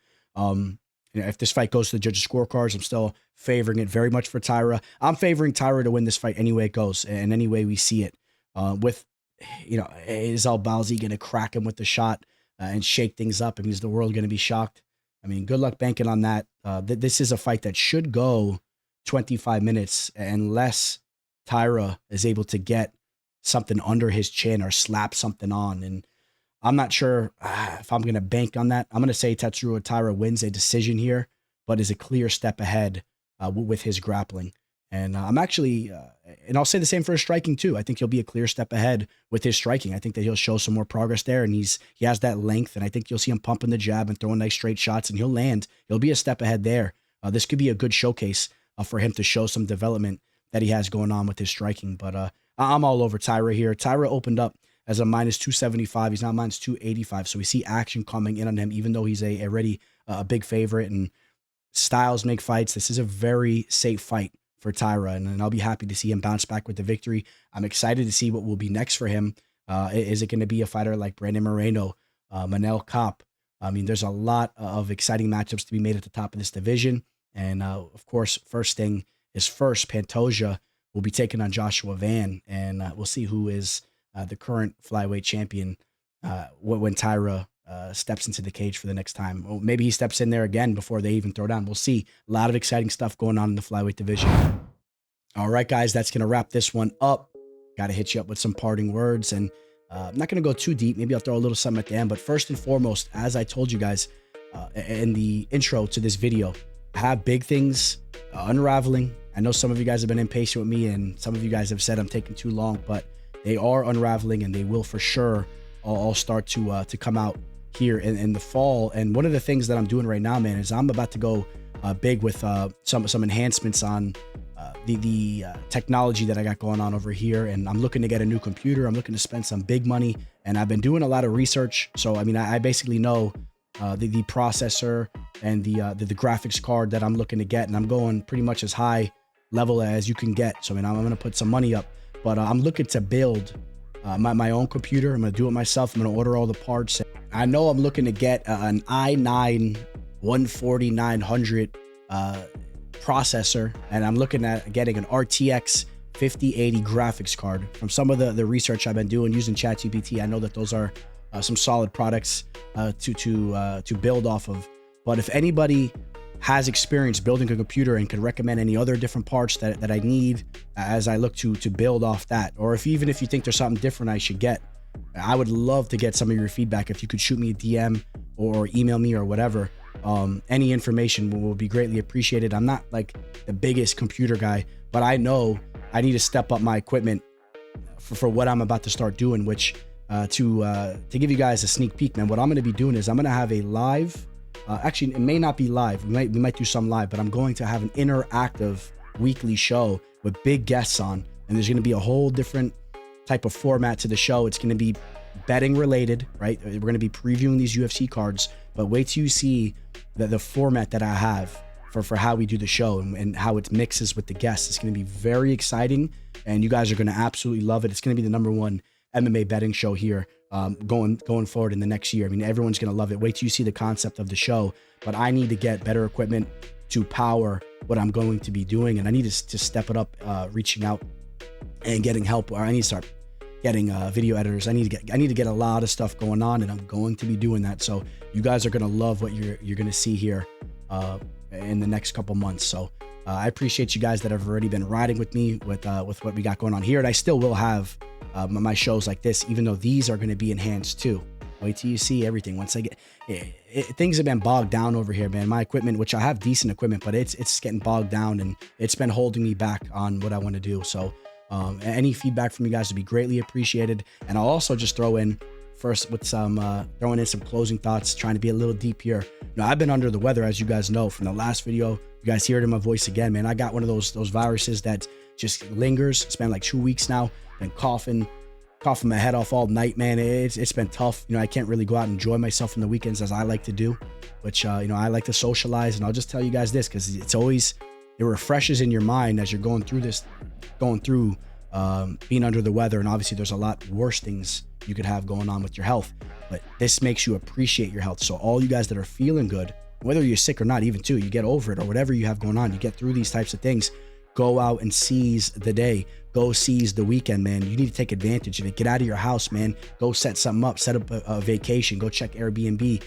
If this fight goes to the judges' scorecards, I'm still favoring it very much for Taira. I'm favoring Taira to win this fight any way it goes, and any way we see it. Is Albazi going to crack him with the shot and shake things up? And is the world going to be shocked? I mean, good luck banking on that. This is a fight that should go 25 minutes unless Taira is able to get something under his chin or slap something on. And I'm not sure if I'm going to bank on that. I'm going to say Tatsuro Taira wins a decision here, but is a clear step ahead with his grappling. And I'm actually, and I'll say the same for his striking too. I think he'll be a clear step ahead with his striking. I think that he'll show some more progress there, and he has that length, and I think you'll see him pumping the jab and throwing nice straight shots, and he'll land. He'll be a step ahead there. This could be a good showcase for him to show some development that he has going on with his striking. But I'm all over Taira here. Taira opened up as a minus 275. He's now minus 285. So we see action coming in on him, even though he's already a big favorite, and styles make fights. This is a very safe fight for Taira, and I'll be happy to see him bounce back with the victory. I'm excited to see what will be next for him. Is it going to be a fighter like Brandon Moreno, Manel Kape? I mean, there's a lot of exciting matchups to be made at the top of this division. And of course, first thing is first, Pantoja will be taking on Joshua Van, and we'll see who is the current flyweight champion when Taira steps into the cage for the next time. Or maybe he steps in there again before they even throw down. We'll see. A lot of exciting stuff going on in the flyweight division. All right, guys, that's going to wrap this one up. Got to hit you up with some parting words, and I'm not going to go too deep. Maybe I'll throw a little something at the end, but first and foremost, as I told you guys in the intro to this video, I have big things unraveling. I know some of you guys have been impatient with me, and some of you guys have said I'm taking too long, but they are unraveling, and they will for sure all start to come out here in the fall. And one of the things that I'm doing right now, man, is I'm about to go big with some enhancements on the technology that I got going on over here. And I'm looking to get a new computer. I'm looking to spend some big money, and I've been doing a lot of research. So I mean, I basically know the processor and the graphics card that I'm looking to get, and I'm going pretty much as high level as you can get. So I mean, I'm going to put some money up, but I'm looking to build my own computer. I'm going to do it myself. I'm going to order all the parts. I know I'm looking to get an i9 14900 processor, and I'm looking at getting an RTX 5080 graphics card. From some of the research I've been doing using ChatGPT, I know that those are some solid products to build off of. But if anybody has experience building a computer and can recommend any other different parts that I need as I look to build off that, or even if you think there's something different I should get, I would love to get some of your feedback. If you could shoot me a DM or email me or whatever, any information will be greatly appreciated. I'm not like the biggest computer guy, but I know I need to step up my equipment for what I'm about to start doing, which to give you guys a sneak peek, man, what I'm going to be doing is I'm going to have a live, actually it may not be live, we might do some live, but I'm going to have an interactive weekly show with big guests on, and there's going to be a whole different type of format to the show. It's going to be betting related, right? We're going to be previewing these UFC cards, but wait till you see the format that I have for how we do the show and how it mixes with the guests. It's going to be very exciting, and you guys are going to absolutely love it. It's going to be the #1 MMA betting show here going forward in the next year. I mean, everyone's going to love it. Wait till you see the concept of the show, but I need to get better equipment to power what I'm going to be doing, and I need to step it up, reaching out and getting help, or I need to start getting video editors. I need to get a lot of stuff going on, and I'm going to be doing that. So you guys are going to love what you're going to see here in the next couple months. So I appreciate you guys that have already been riding with me with what we got going on here. And I still will have my shows like this, even though these are going to be enhanced too. Wait till you see everything. Once I get things have been bogged down over here, man. My equipment, which I have decent equipment, but it's getting bogged down, and it's been holding me back on what I want to do. So any feedback from you guys would be greatly appreciated. And I'll also just throw in first with some throwing in some closing thoughts, trying to be a little deep here. I've been under the weather, as you guys know from the last video. You guys hear it in my voice again, man. I got one of those viruses that just lingers. It's been like 2 weeks now. Been coughing my head off all night, man. It's been tough. I can't really go out and enjoy myself on the weekends as I like to do, which I like to socialize. And I'll just tell you guys this, because it refreshes in your mind as you're going through being under the weather. And obviously there's a lot worse things you could have going on with your health, but this makes you appreciate your health. So all you guys that are feeling good, whether you're sick or not, even too, you get over it, or whatever you have going on, you get through these types of things. Go out and seize the day. Go seize the weekend, man. You need to take advantage of it. Get out of your house, man. Go set something up. Set up a vacation. Go check Airbnb.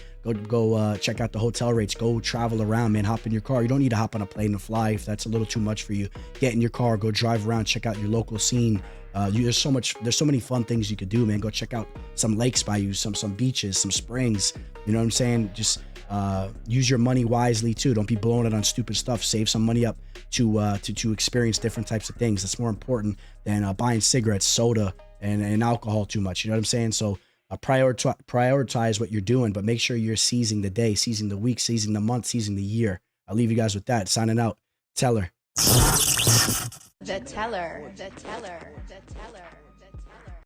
Go check out the hotel rates. Go travel around, man. Hop in your car. You don't need to hop on a plane and fly if that's a little too much for you. Get in your car. Go drive around. Check out your local scene. There's so many fun things you could do, man. Go check out some lakes by you, some beaches, some springs. You know what I'm saying? Just use your money wisely too. Don't be blowing it on stupid stuff. Save some money up to experience different types of things. That's more important than buying cigarettes, soda, and alcohol too much. You know what I'm saying? So prioritize what you're doing, but make sure you're seizing the day, seizing the week, seizing the month, seizing the year. I'll leave you guys with that. Signing out. Teller. The teller.